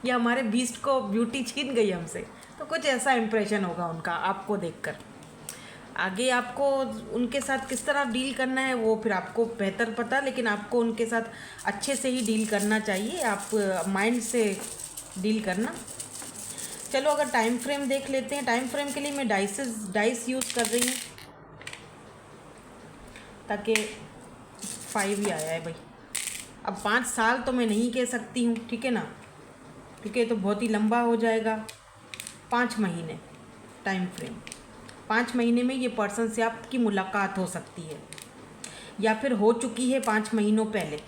ये हमारे बीस्ट को ब्यूटी छीन गई हमसे। तो कुछ ऐसा इंप्रेशन होगा उनका आपको देखकर। आगे आपको उनके साथ किस तरह डील करना है वो फिर आपको बेहतर पता, लेकिन आपको उनके साथ अच्छे से ही डील करना चाहिए, आप माइंड से डील करना। चलो अगर टाइम फ्रेम देख लेते हैं। टाइम फ्रेम के लिए मैं डाइस यूज़ कर रही हूँ, ताकि 5 ही आया है भाई। अब 5 साल तो मैं नहीं कह सकती हूँ, ठीक है ना, क्योंकि ये तो बहुत ही लंबा हो जाएगा। 5 महीने टाइम फ्रेम, 5 महीने में ये पर्सन से आपकी मुलाकात हो सकती है, या फिर हो चुकी है 5 महीनों पहले।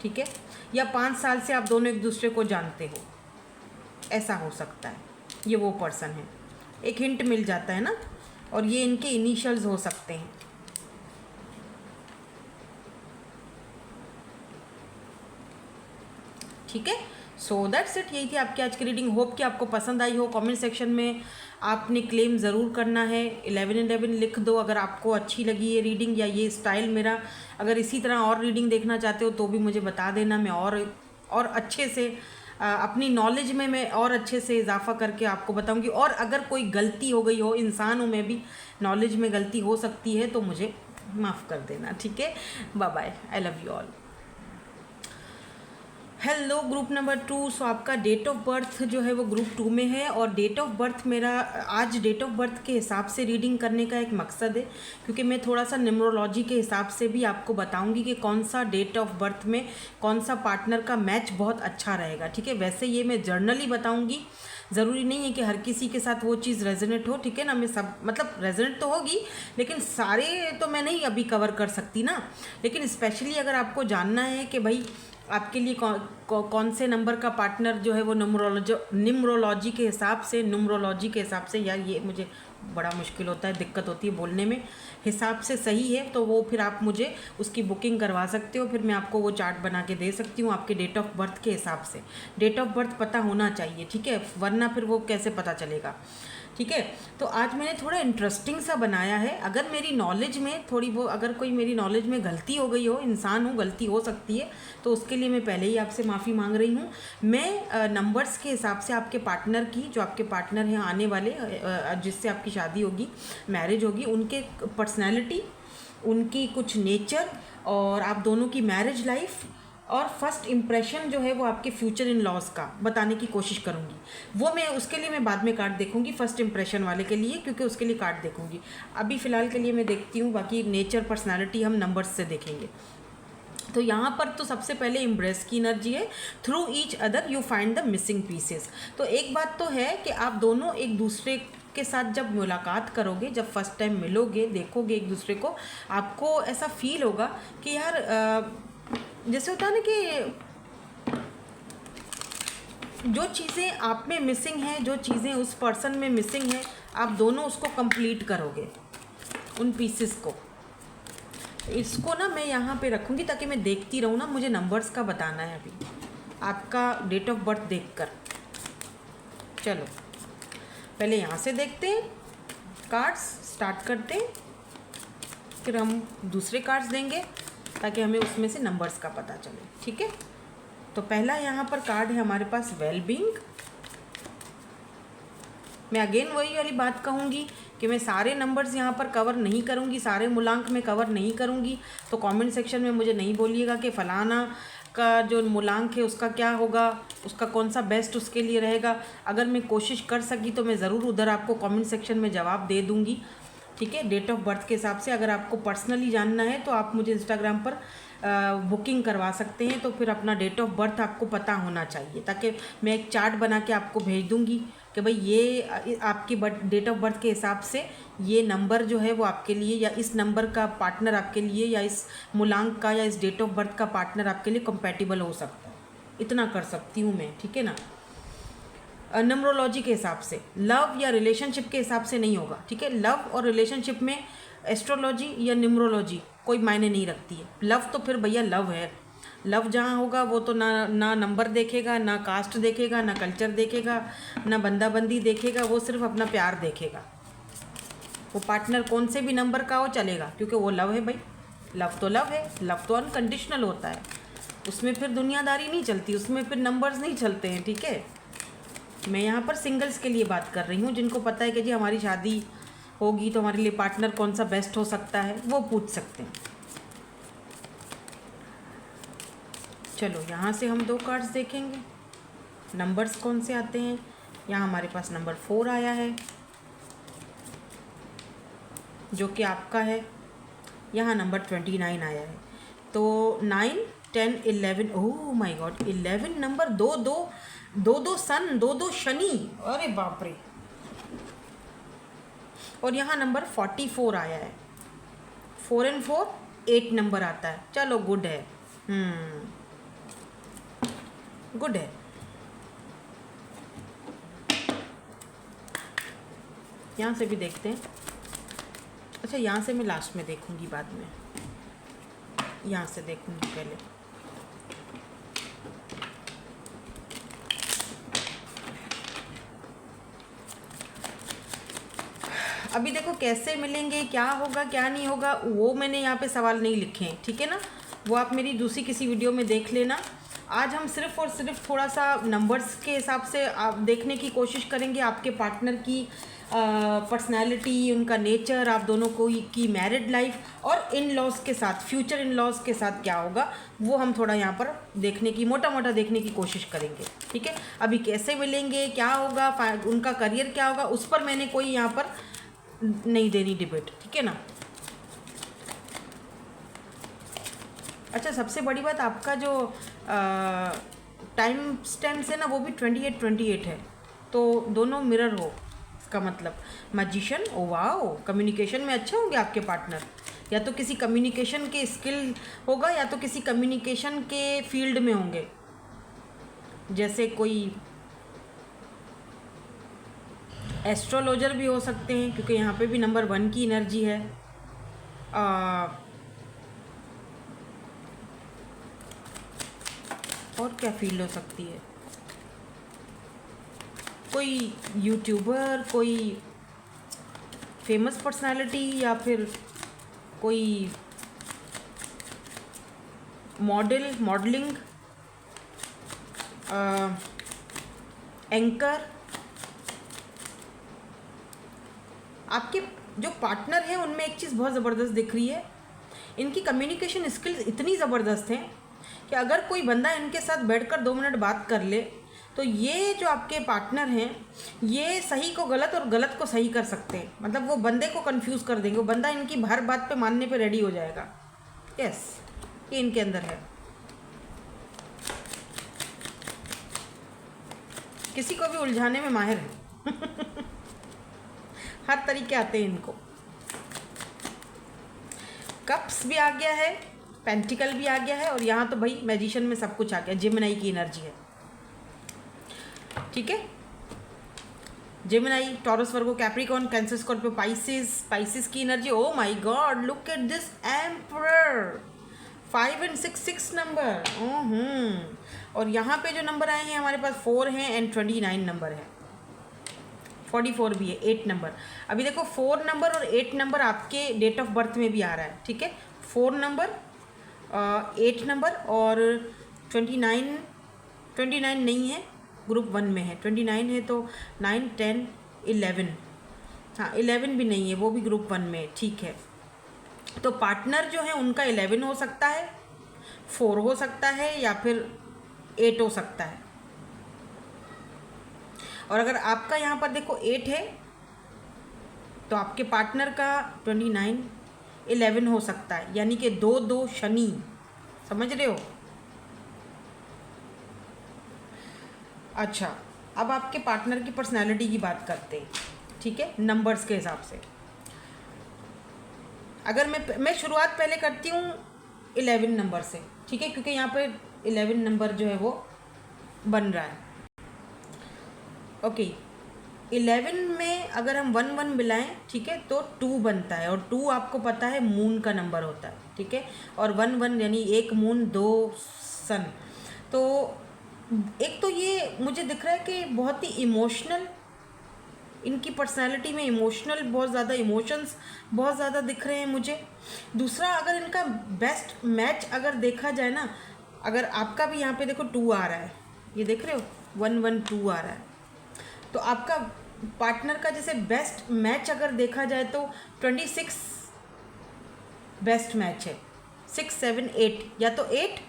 ठीक है, या 5 साल से आप दोनों एक दूसरे को जानते हो, ऐसा हो सकता है। ये वो पर्सन है, एक हिंट मिल जाता है ना, और ये इनके इनिशियल्स हो सकते हैं। ठीक है, सो दैट्स इट। यही थी आपकी आज की रीडिंग। होप कि आपको पसंद आई हो। कमेंट सेक्शन में आपने क्लेम ज़रूर करना है, 1111 लिख दो अगर आपको अच्छी लगी ये रीडिंग या ये स्टाइल मेरा। अगर इसी तरह और रीडिंग देखना चाहते हो तो भी मुझे बता देना, मैं और अच्छे से अपनी नॉलेज में मैं और अच्छे से इजाफा करके आपको बताऊंगी। और अगर कोई गलती हो गई हो, इंसान हूँ मैं भी, नॉलेज में गलती हो सकती है, तो मुझे माफ़ कर देना। ठीक है, bye bye, I love you all. Hello group number 2। So आपका डेट ऑफ बर्थ जो है वो ग्रुप 2 में है, और डेट ऑफ बर्थ मेरा आज डेट ऑफ बर्थ के हिसाब से रीडिंग करने का एक मकसद है, क्योंकि मैं थोड़ा सा न्यूमरोलॉजी के हिसाब से भी आपको बताऊंगी कि कौन सा डेट ऑफ बर्थ में कौन सा पार्टनर का मैच बहुत अच्छा रहेगा। ठीक है, वैसे ये मैं जर्नली बताऊँगी, ज़रूरी नहीं है कि हर किसी के साथ वो चीज़ रेजोनेट हो। ठीक है ना, मैं सब मतलब रेजोनेट तो होगी, लेकिन सारे तो मैं नहीं अभी कवर कर सकती ना। लेकिन स्पेशली अगर आपको जानना है कि भाई आपके लिए कौन से नंबर का पार्टनर जो है वो न्यूमरोलॉजी के हिसाब से, यार ये मुझे बड़ा मुश्किल होता है, दिक्कत होती है बोलने में, हिसाब से सही है तो वो फिर आप मुझे उसकी बुकिंग करवा सकते हो। फिर मैं आपको वो चार्ट बना के दे सकती हूँ आपके डेट ऑफ बर्थ के हिसाब से। डेट ऑफ बर्थ पता होना चाहिए, ठीक है, वरना फिर वो कैसे पता चलेगा। ठीक है, तो आज मैंने थोड़ा इंटरेस्टिंग सा बनाया है। अगर मेरी नॉलेज में थोड़ी वो, अगर कोई मेरी नॉलेज में गलती हो गई हो, इंसान हूँ, गलती हो सकती है, तो उसके लिए मैं पहले ही आपसे माफ़ी मांग रही हूँ। मैं नंबर्स के हिसाब से आपके पार्टनर की, जो आपके पार्टनर हैं आने वाले, जिससे आपकी शादी होगी, मैरिज होगी, उनके पर्सनैलिटी, उनकी कुछ नेचर, और आप दोनों की मैरिज लाइफ, और फर्स्ट इम्प्रेशन जो है वो आपके फ्यूचर इन लॉज का बताने की कोशिश करूँगी। वो मैं उसके लिए मैं बाद में कार्ड देखूँगी, फर्स्ट इम्प्रेशन वाले के लिए, क्योंकि उसके लिए कार्ड देखूँगी। अभी फ़िलहाल के लिए मैं देखती हूँ, बाकी नेचर पर्सनालिटी हम नंबर्स से देखेंगे। तो यहाँ पर तो सबसे पहले एम्ब्रेस की एनर्जी है, through each other you find the missing pieces. तो एक बात तो है कि आप दोनों एक दूसरे के साथ जब मुलाकात करोगे, जब फर्स्ट टाइम मिलोगे, देखोगे एक दूसरे को, आपको ऐसा फील होगा कि यार जैसे होता है ना कि जो चीज़ें आप में मिसिंग हैं, जो चीज़ें उस पर्सन में मिसिंग हैं, आप दोनों उसको कंप्लीट करोगे, उन पीसेस को। इसको ना मैं यहाँ पे रखूँगी ताकि मैं देखती रहूँ ना, मुझे नंबर्स का बताना है अभी आपका डेट ऑफ बर्थ देखकर। चलो पहले यहाँ से देखते हैं, कार्ड्स स्टार्ट करते हैं, फिर हम दूसरे कार्ड्स देंगे ताकि हमें उसमें से नंबर्स का पता चले, ठीक है। तो पहला यहाँ पर कार्ड है हमारे पास वेलबींग। मैं अगेन वही वाली बात कहूँगी कि मैं सारे नंबर्स यहाँ पर कवर नहीं करूँगी, सारे मूलांक में कवर नहीं करूँगी। तो कमेंट सेक्शन में मुझे नहीं बोलिएगा कि फ़लाना का जो मूलांक है उसका क्या होगा, उसका कौन सा बेस्ट उसके लिए रहेगा। अगर मैं कोशिश कर सकी तो मैं ज़रूर उधर आपको कमेंट सेक्शन में जवाब दे दूँगी, ठीक है। डेट ऑफ बर्थ के हिसाब से अगर आपको पर्सनली जानना है तो आप मुझे इंस्टाग्राम पर बुकिंग करवा सकते हैं। तो फिर अपना डेट ऑफ बर्थ आपको पता होना चाहिए, ताकि मैं एक चार्ट बना के आपको भेज दूँगी कि भाई ये आपकी डेट ऑफ बर्थ के हिसाब से ये नंबर जो है वो आपके लिए, या इस नंबर का पार्टनर आपके लिए, या इस मूलांक का या इस डेट ऑफ बर्थ का पार्टनर आपके लिए कंपैटिबल हो सकता है। इतना कर सकती हूँ मैं, ठीक है ना। नंबरोलॉजी के हिसाब से, लव या रिलेशनशिप के हिसाब से नहीं होगा, ठीक है। लव और रिलेशनशिप में एस्ट्रोलॉजी या न्यूमरोलॉजी कोई मायने नहीं रखती है। लव तो फिर भैया लव है, लव जहाँ होगा वो तो ना नंबर देखेगा, ना कास्ट देखेगा, ना कल्चर देखेगा, ना बंदाबंदी देखेगा, वो सिर्फ अपना प्यार देखेगा। वो पार्टनर कौन से भी नंबर का हो चलेगा, क्योंकि वो लव है भाई। लव तो लव है, लव तो अनकंडीशनल होता है, उसमें फिर दुनियादारी नहीं चलती, उसमें फिर नंबर्स नहीं चलते हैं, ठीक है। मैं यहाँ पर सिंगल्स के लिए बात कर रही हूँ, जिनको पता है कि जी हमारी शादी होगी तो हमारे लिए पार्टनर कौन सा बेस्ट हो सकता है, वो पूछ सकते हैं। चलो यहाँ से हम 2 कार्ड्स देखेंगे, नंबर्स कौन से आते हैं। यहाँ हमारे पास नंबर 4 आया है जो कि आपका है। यहाँ नंबर 29 आया है। तो 9, 10, 11, ओह माय गॉड, 11 नंबर, 2 सन, 2 शनि, अरे बाप रे। और यहाँ नंबर 44 आया है। 4 और 4 8 नंबर आता है। चलो गुड है, गुड है। यहाँ से भी देखते हैं। अच्छा यहाँ से मैं लास्ट में देखूंगी, बाद में यहाँ से देखूंगी पहले। अभी देखो कैसे मिलेंगे, क्या होगा क्या नहीं होगा, वो मैंने यहाँ पे सवाल नहीं लिखे हैं, ठीक है ना। वो आप मेरी दूसरी किसी वीडियो में देख लेना। आज हम सिर्फ और सिर्फ थोड़ा सा नंबर्स के हिसाब से आप देखने की कोशिश करेंगे, आपके पार्टनर की पर्सनैलिटी, उनका नेचर, आप दोनों को की मैरिड लाइफ और इन लॉज के साथ, फ्यूचर इन लॉज के साथ क्या होगा, वो हम थोड़ा यहाँ पर देखने की, मोटा मोटा देखने की कोशिश करेंगे, ठीक है। अभी कैसे मिलेंगे, क्या होगा, उनका करियर क्या होगा, उस पर मैंने कोई यहाँ पर नहीं देनी डिबेट, ठीक है ना। अच्छा सबसे बड़ी बात, आपका जो टाइम स्टैम्प्स है ना, वो भी 28 है, तो दोनों मिरर हो, इसका मतलब मैजिशियन। ओ वाओ, कम्युनिकेशन में अच्छे होंगे आपके पार्टनर, या तो किसी कम्युनिकेशन के स्किल होगा, या तो किसी कम्युनिकेशन के फील्ड में होंगे, जैसे कोई एस्ट्रोलॉजर भी हो सकते हैं, क्योंकि यहाँ पे भी नंबर 1 की एनर्जी है। और क्या फील्ड हो सकती है, कोई यूट्यूबर, कोई फेमस पर्सनालिटी, या फिर कोई मॉडलिंग, एंकर। आपके जो पार्टनर हैं उनमें एक चीज़ बहुत ज़बरदस्त दिख रही है, इनकी कम्युनिकेशन स्किल्स इतनी ज़बरदस्त हैं कि अगर कोई बंदा इनके साथ बैठकर 2 मिनट बात कर ले तो ये जो आपके पार्टनर हैं ये सही को गलत और गलत को सही कर सकते हैं। मतलब वो बंदे को कंफ्यूज कर देंगे, वो बंदा इनकी हर बात पे मानने पे रेडी हो जाएगा। यस, ये इनके अंदर है। किसी को भी उलझाने में माहिर है। हर तरीके आते हैं इनको। कप्स भी आ गया है, पेंटिकल भी आ गया है, और यहाँ तो भाई मैजिशियन में सब कुछ आ गया। जेमिनी की एनर्जी है, ठीक है। जेमिनी, टॉरस, वर्गो, कैप्रिकॉर्न, कैंसर, स्कॉर्पियो, पाइसिस की energy. Oh my God, look at this emperor, 5 and 6 number. और यहाँ पे जो नंबर आए हैं हमारे पास 4 हैं एंड 29 नंबर है, 44 भी है, 8 नंबर। अभी देखो 4 नंबर और 8 नंबर आपके डेट ऑफ बर्थ में भी आ रहा है, ठीक है। 4 नंबर, 8 नंबर और 29 नहीं है, ग्रुप 1 में है। 29 है तो 9, 10, 11, हाँ 11 भी नहीं है, वो भी ग्रुप 1 में है, ठीक है। तो पार्टनर जो है उनका 11 हो सकता है, 4 हो सकता है, या फिर 8 हो सकता है। और अगर आपका यहाँ पर देखो 8 है तो आपके पार्टनर का 29 11 हो सकता है, यानी कि 2-2 शनि, समझ रहे हो। अच्छा, अब आपके पार्टनर की पर्सनैलिटी की बात करते हैं, ठीक है, नंबर्स के हिसाब से। अगर मैं शुरुआत पहले करती हूँ 11 नंबर से, ठीक है, क्योंकि यहाँ पर 11 नंबर जो है वो बन रहा है। ओके, 11 में अगर हम 1 मिलाएं, ठीक है, तो 2 बनता है, और 2 आपको पता है मून का नंबर होता है, ठीक है। और 1 यानी 1 मून 2 सन। तो एक तो ये मुझे दिख रहा है कि बहुत ही इमोशनल, इनकी पर्सनालिटी में इमोशनल, बहुत ज़्यादा इमोशंस बहुत ज़्यादा दिख रहे हैं मुझे। दूसरा, अगर इनका बेस्ट मैच अगर देखा जाए ना, अगर आपका भी यहाँ पे देखो 2 आ रहा है, ये देख रहे हो 1-1-2 आ रहा है, तो आपका पार्टनर का जैसे बेस्ट मैच अगर देखा जाए तो 26 बेस्ट मैच है। 6, 7, 8, या तो 8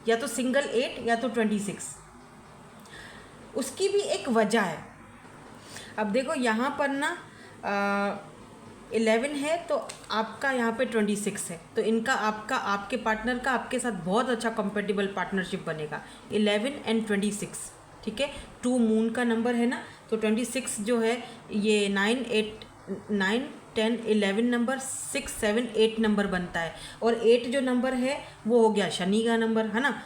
या तो सिंगल 8 या तो 26। उसकी भी एक वजह है। अब देखो यहाँ पर ना 11 है तो आपका यहाँ पे 26 है, तो इनका आपके पार्टनर का आपके साथ बहुत अच्छा कंपेटेबल पार्टनरशिप बनेगा। 11 and 26, ठीक है। 2 मून का नंबर है ना, तो 26 जो है ये 9, 10, 11 नंबर, 6, 7, 8 नंबर बनता है। और 8 जो नंबर है वो हो गया शनि का नंबर, है ना।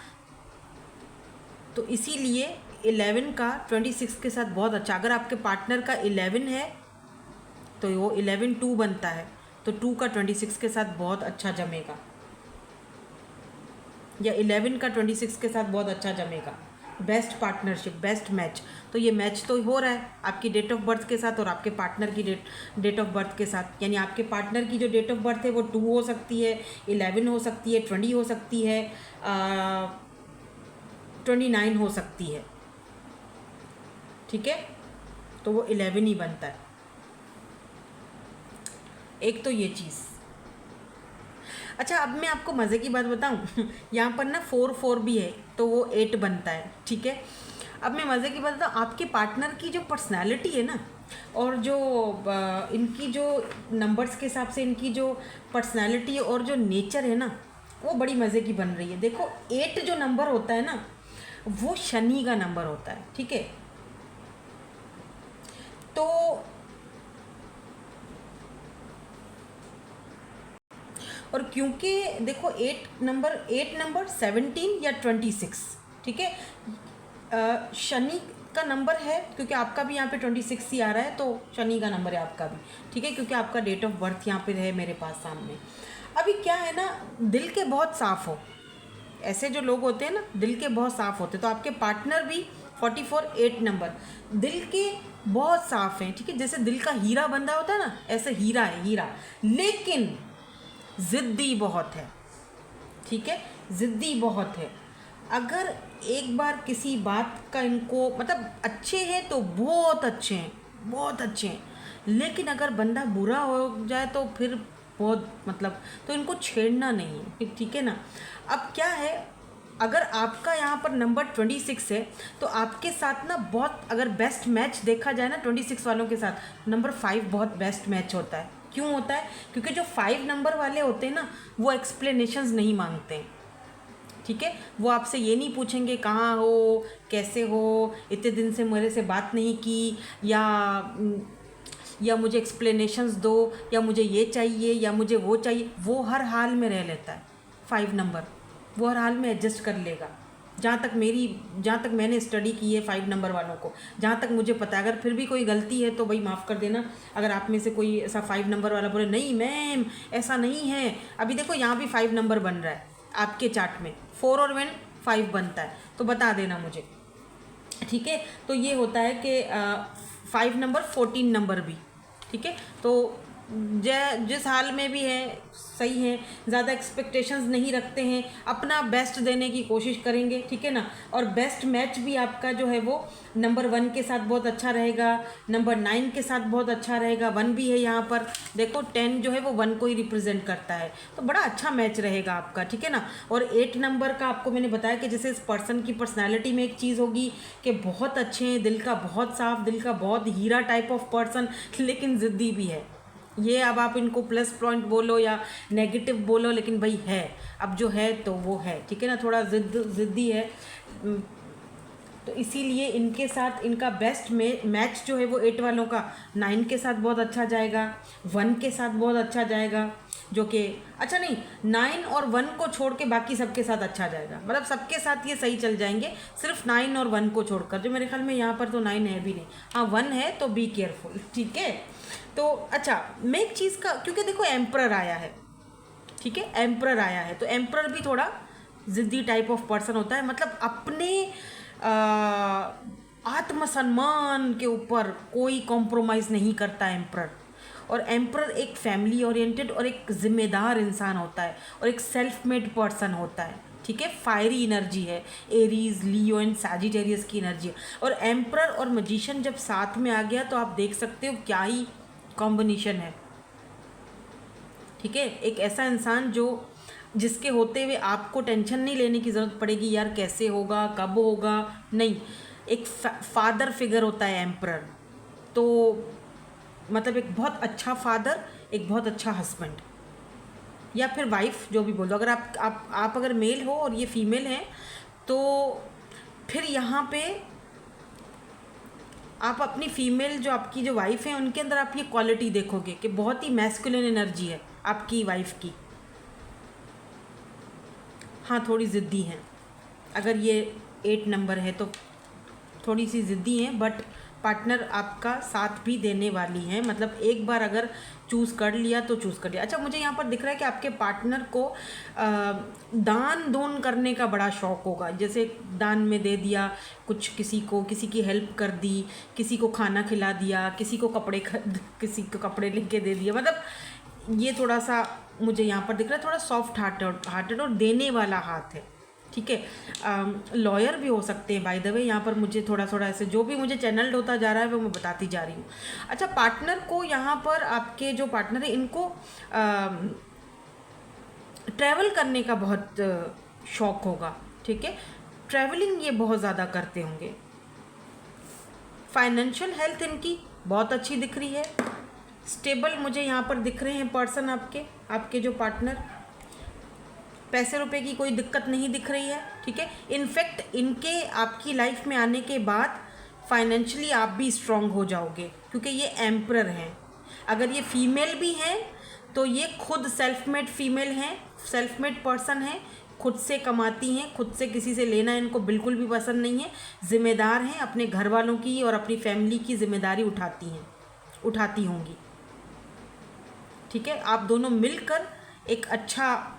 तो इसीलिए 11 का 26 के साथ बहुत अच्छा, अगर आपके पार्टनर का 11 है तो वो 11-2 बनता है, तो 2 का 26 के साथ बहुत अच्छा जमेगा, या 11 का 26 के साथ बहुत अच्छा जमेगा। Best partnership, best match. तो ये मैच तो हो रहा है आपकी डेट ऑफ बर्थ के साथ और आपके पार्टनर की डेट ऑफ बर्थ के साथ। यानी आपके पार्टनर की जो डेट ऑफ बर्थ है वो 2 हो सकती है, 11 हो सकती है, 20 हो सकती है, 29 हो सकती है, ठीक है। तो वो 11 ही बनता है। एक तो ये चीज़। अच्छा, अब मैं आपको मज़े की बात बताऊं। यहाँ पर ना 4-4 भी है तो वो 8 बनता है, ठीक है। अब मैं मज़े की बात बताऊँ, आपके पार्टनर की जो पर्सनालिटी है ना, और जो इनकी जो नंबर्स के हिसाब से इनकी जो पर्सनालिटी और जो नेचर है ना, वो बड़ी मज़े की बन रही है। देखो 8 जो नंबर होता है ना, वो शनि का नंबर होता है, ठीक है। तो और क्योंकि देखो 8 नंबर 17 या 26, ठीक है, शनि का नंबर है, क्योंकि आपका भी यहाँ पे 26 ही आ रहा है, तो शनि का नंबर है आपका भी, ठीक है, क्योंकि आपका डेट ऑफ बर्थ यहाँ पे है मेरे पास सामने। अभी क्या है ना, दिल के बहुत साफ़ हो, ऐसे जो लोग होते हैं ना दिल के बहुत साफ़ होते हैं, तो आपके पार्टनर भी 44, 8 नंबर, दिल के बहुत साफ़ हैं, ठीक है। जैसे दिल का हीरा बंधा होता है ना, ऐसे हीरा है, हीरा, लेकिन ज़िद्दी बहुत है, ठीक है, ज़िद्दी बहुत है। अगर एक बार किसी बात का इनको मतलब अच्छे हैं तो बहुत अच्छे हैं, बहुत अच्छे हैं, लेकिन अगर बंदा बुरा हो जाए तो फिर बहुत मतलब, तो इनको छेड़ना नहीं है, ठीक है ना। अब क्या है, अगर आपका यहाँ पर नंबर 26 है तो आपके साथ ना बहुत, अगर बेस्ट मैच देखा जाए ना 26 वालों के साथ, नंबर 5 बहुत बेस्ट मैच होता है। क्यों होता है? क्योंकि जो 5 नंबर वाले होते हैं ना, वो एक्सप्लेनेशंस नहीं मांगते हैं, ठीक है। वो आपसे ये नहीं पूछेंगे कहाँ हो, कैसे हो, इतने दिन से मेरे से बात नहीं की, या मुझे एक्सप्लेनेशंस दो, या मुझे ये चाहिए, या मुझे वो चाहिए। वो हर हाल में रह लेता है 5 नंबर, वो हर हाल में एडजस्ट कर लेगा। जहाँ तक मैंने स्टडी की है 5 नंबर वालों को, जहाँ तक मुझे पता है, अगर फिर भी कोई गलती है तो भाई माफ़ कर देना। अगर आप में से कोई ऐसा 5 नंबर वाला बोले नहीं मैम ऐसा नहीं है, अभी देखो यहाँ भी 5 नंबर बन रहा है आपके चार्ट में, 4 और 1 5 बनता है, तो बता देना मुझे, ठीक है। तो ये होता है कि 5 नंबर 14 नंबर भी, ठीक है। तो जिस हाल में भी है सही है, ज़्यादा एक्सपेक्टेशंस नहीं रखते हैं, अपना बेस्ट देने की कोशिश करेंगे, ठीक है ना। और बेस्ट मैच भी आपका जो है वो नंबर 1 के साथ बहुत अच्छा रहेगा, नंबर 9 के साथ बहुत अच्छा रहेगा, 1 भी है यहाँ पर, देखो 10 जो है वो 1 को ही रिप्रेजेंट करता है, तो बड़ा अच्छा मैच रहेगा आपका, ठीक है ना। और 8 नंबर का आपको मैंने बताया कि जैसे इस पर्सन की पर्सनैलिटी में एक चीज़ होगी कि बहुत अच्छे हैं, दिल का बहुत साफ, दिल का बहुत हीरा टाइप ऑफ पर्सन, लेकिन ज़िद्दी भी है ये। अब आप इनको प्लस पॉइंट बोलो या नेगेटिव बोलो, लेकिन भाई है, अब जो है तो वो है, ठीक है ना। थोड़ा ज़िद्दी है, तो इसीलिए इनके साथ इनका बेस्ट मैच जो है वो 8 वालों का 9 के साथ बहुत अच्छा जाएगा, 1 के साथ बहुत अच्छा जाएगा, जो कि अच्छा नहीं, 9 और 1 को छोड़ के बाकी सबके साथ अच्छा जाएगा, मतलब सबके साथ ये सही चल जाएंगे, सिर्फ 9 और 1 को छोड़कर, जो मेरे ख्याल में यहाँ पर तो 9 है भी नहीं, हाँ 1 है, तो बी केयरफुल, ठीक है। तो अच्छा, मैं एक चीज़ का, क्योंकि देखो एम्परर आया है, ठीक है, एम्परर आया है, तो एम्परर भी थोड़ा ज़िद्दी टाइप ऑफ पर्सन होता है, मतलब अपने आत्मसम्मान के ऊपर कोई कॉम्प्रोमाइज़ नहीं करता एम्परर। और एम्परर एक फैमिली ओरिएंटेड और एक ज़िम्मेदार इंसान होता है, और एक सेल्फ मेड पर्सन होता है, ठीक है। फायरी एनर्जी है, एरीज, लियो एंड सैजिटेरियस की एनर्जी है। और एम्परर और मैजिशियन जब साथ में आ गया तो आप देख सकते हो क्या ही कॉम्बिनेशन है, ठीक है। एक ऐसा इंसान जिसके होते हुए आपको टेंशन नहीं लेने की ज़रूरत पड़ेगी यार कैसे होगा, कब होगा, नहीं, एक फादर फिगर होता है एम्परर, तो मतलब एक बहुत अच्छा फादर, एक बहुत अच्छा हस्बैंड, या फिर वाइफ, जो भी बोल दो। अगर आप अगर मेल हो और ये फीमेल है, तो फिर यहाँ पे आप अपनी फीमेल जो आपकी जो वाइफ है उनके अंदर आप ये क्वालिटी देखोगे कि बहुत ही मैस्कुलिन एनर्जी है आपकी वाइफ की। हाँ थोड़ी ज़िद्दी हैं, अगर ये 8 नंबर है तो थोड़ी सी ज़िद्दी हैं, बट पार्टनर आपका साथ भी देने वाली हैं, मतलब एक बार अगर चूज़ कर लिया तो चूज़ कर लिया। अच्छा, मुझे यहाँ पर दिख रहा है कि आपके पार्टनर को दान दोन करने का बड़ा शौक़ होगा, जैसे दान में दे दिया कुछ किसी को, किसी की हेल्प कर दी, किसी को खाना खिला दिया, किसी को कपड़े लेके दे दिया, मतलब ये थोड़ा सा मुझे यहाँ पर दिख रहा है, थोड़ा सॉफ्ट हार्टेड और देने वाला हाथ है, ठीक है। लॉयर भी हो सकते हैं बाय द वे, यहाँ पर मुझे थोड़ा ऐसे जो भी मुझे चैनल्ड होता जा रहा है वो मैं बताती जा रही हूँ। अच्छा, पार्टनर को यहाँ पर, आपके जो पार्टनर है इनको ट्रैवल करने का बहुत शौक़ होगा, ठीक है, ट्रैवलिंग ये बहुत ज़्यादा करते होंगे। फाइनेंशियल हेल्थ इनकी बहुत अच्छी दिख रही है, स्टेबल मुझे यहाँ पर दिख रहे हैं पर्सन आपके जो पार्टनर, पैसे रुपए की कोई दिक्कत नहीं दिख रही है, ठीक है। इनफैक्ट इनके आपकी लाइफ में आने के बाद फाइनेंशियली आप भी स्ट्रांग हो जाओगे, क्योंकि ये एम्परर हैं। अगर ये फीमेल भी हैं तो ये खुद सेल्फ मेड फीमेल हैं, सेल्फ मेड पर्सन हैं, खुद से कमाती हैं, खुद से किसी से लेना इनको बिल्कुल भी पसंद नहीं है, ज़िम्मेदार हैं, अपने घर वालों की और अपनी फैमिली की ज़िम्मेदारी उठाती होंगी, ठीक है। आप दोनों मिलकर एक अच्छा,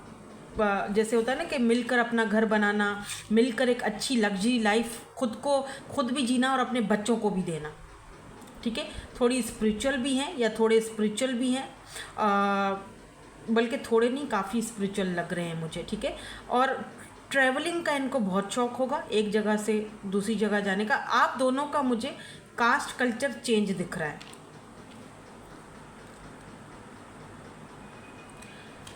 जैसे होता है ना कि मिलकर अपना घर बनाना, मिलकर एक अच्छी लग्जरी लाइफ खुद भी जीना और अपने बच्चों को भी देना, ठीक है। थोड़ी स्पिरिचुअल भी हैं, या थोड़े स्पिरिचुअल भी हैं, बल्कि थोड़े नहीं, काफ़ी स्पिरिचुअल लग रहे हैं मुझे, ठीक है। और ट्रैवलिंग का इनको बहुत शौक़ होगा, एक जगह से दूसरी जगह जाने का। आप दोनों का मुझे कास्ट कल्चर चेंज दिख रहा है।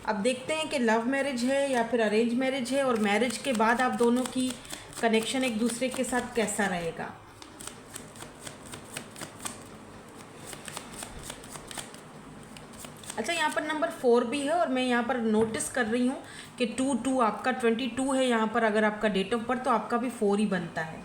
अब देखते हैं कि लव मैरिज है या फिर अरेंज मैरिज है, और मैरिज के बाद आप दोनों की कनेक्शन एक दूसरे के साथ कैसा रहेगा। अच्छा, यहाँ पर नंबर 4 भी है, और मैं यहाँ पर नोटिस कर रही हूँ कि 2 आपका 22 है यहाँ पर। अगर आपका डेट ऑफ बर्थ तो आपका भी 4 ही बनता है,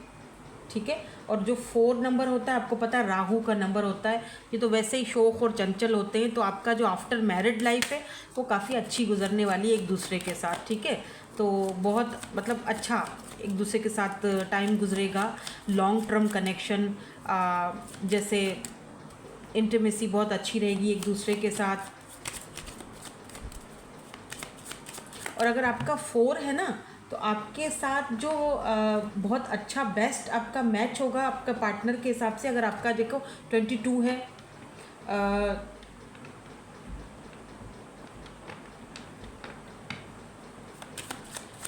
ठीक है। और जो 4 नंबर होता है, आपको पता है राहु का नंबर होता है। ये तो वैसे ही शौक और चंचल होते हैं, तो आपका जो आफ्टर मैरिड लाइफ है वो काफ़ी अच्छी गुजरने वाली है एक दूसरे के साथ, ठीक है। तो बहुत मतलब अच्छा एक दूसरे के साथ टाइम गुजरेगा, लॉन्ग टर्म कनेक्शन, जैसे इंटीमेसी बहुत अच्छी रहेगी एक दूसरे के साथ। और अगर आपका 4 है ना, तो आपके साथ जो बहुत अच्छा बेस्ट आपका मैच होगा आपका पार्टनर के हिसाब से। अगर आपका देखो 22 है,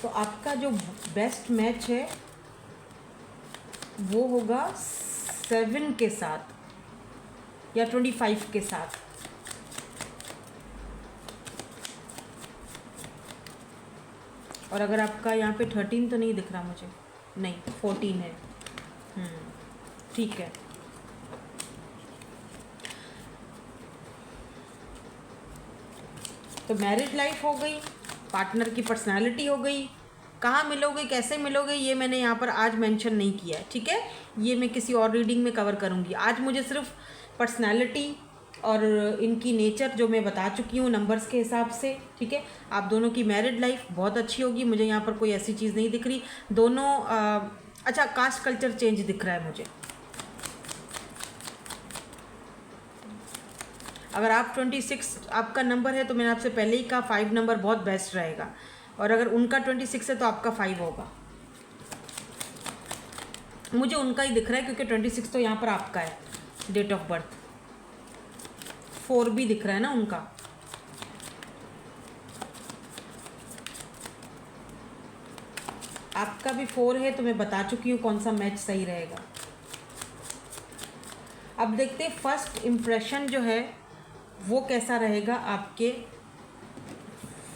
तो आपका जो बेस्ट मैच है वो होगा 7 के साथ या 25 के साथ। और अगर आपका यहाँ पे 13 तो नहीं दिख रहा मुझे, नहीं 14 है, ठीक है। तो मैरिड लाइफ हो गई, पार्टनर की पर्सनालिटी हो गई, कहाँ मिलोगे कैसे मिलोगे ये मैंने यहाँ पर आज मेंशन नहीं किया है, ठीक है। ये मैं किसी और रीडिंग में कवर करूँगी। आज मुझे सिर्फ पर्सनालिटी और इनकी नेचर जो मैं बता चुकी हूँ नंबर्स के हिसाब से, ठीक है। आप दोनों की मैरिड लाइफ बहुत अच्छी होगी, मुझे यहाँ पर कोई ऐसी चीज़ नहीं दिख रही। दोनों अच्छा कास्ट कल्चर चेंज दिख रहा है मुझे। अगर आप 26 आपका नंबर है तो मैंने आपसे पहले ही कहा 5 नंबर बहुत बेस्ट रहेगा, और अगर उनका 26 है तो आपका 5 होगा। मुझे उनका ही दिख रहा है क्योंकि 26 तो यहाँ पर आपका है डेट ऑफ बर्थ, 4 भी दिख रहा है ना उनका। आपका भी 4 है तो मैं बता चुकी हूँ कौन सा मैच सही रहेगा। अब देखते हैं फर्स्ट इम्प्रेशन जो है वो कैसा रहेगा आपके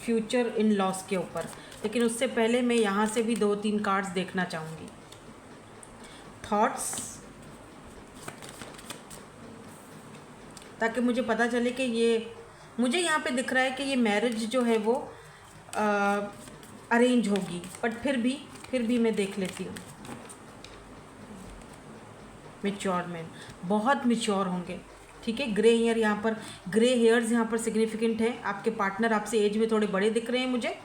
फ्यूचर इन लॉस के ऊपर। लेकिन उससे पहले मैं यहाँ से भी 2-3 कार्ड्स देखना चाहूँगी। थॉट्स, ताकि मुझे पता चले कि ये मुझे यहाँ पे दिख रहा है कि ये मैरिज जो है वो अरेंज होगी, बट फिर भी मैं देख लेती हूँ। मैच्योर मैन, बहुत मैच्योर होंगे, ठीक है। ग्रे हेयर यहाँ पर, ग्रे हेयर्स यहाँ पर सिग्निफिकेंट है। आपके पार्टनर आपसे एज में थोड़े बड़े दिख रहे हैं मुझे,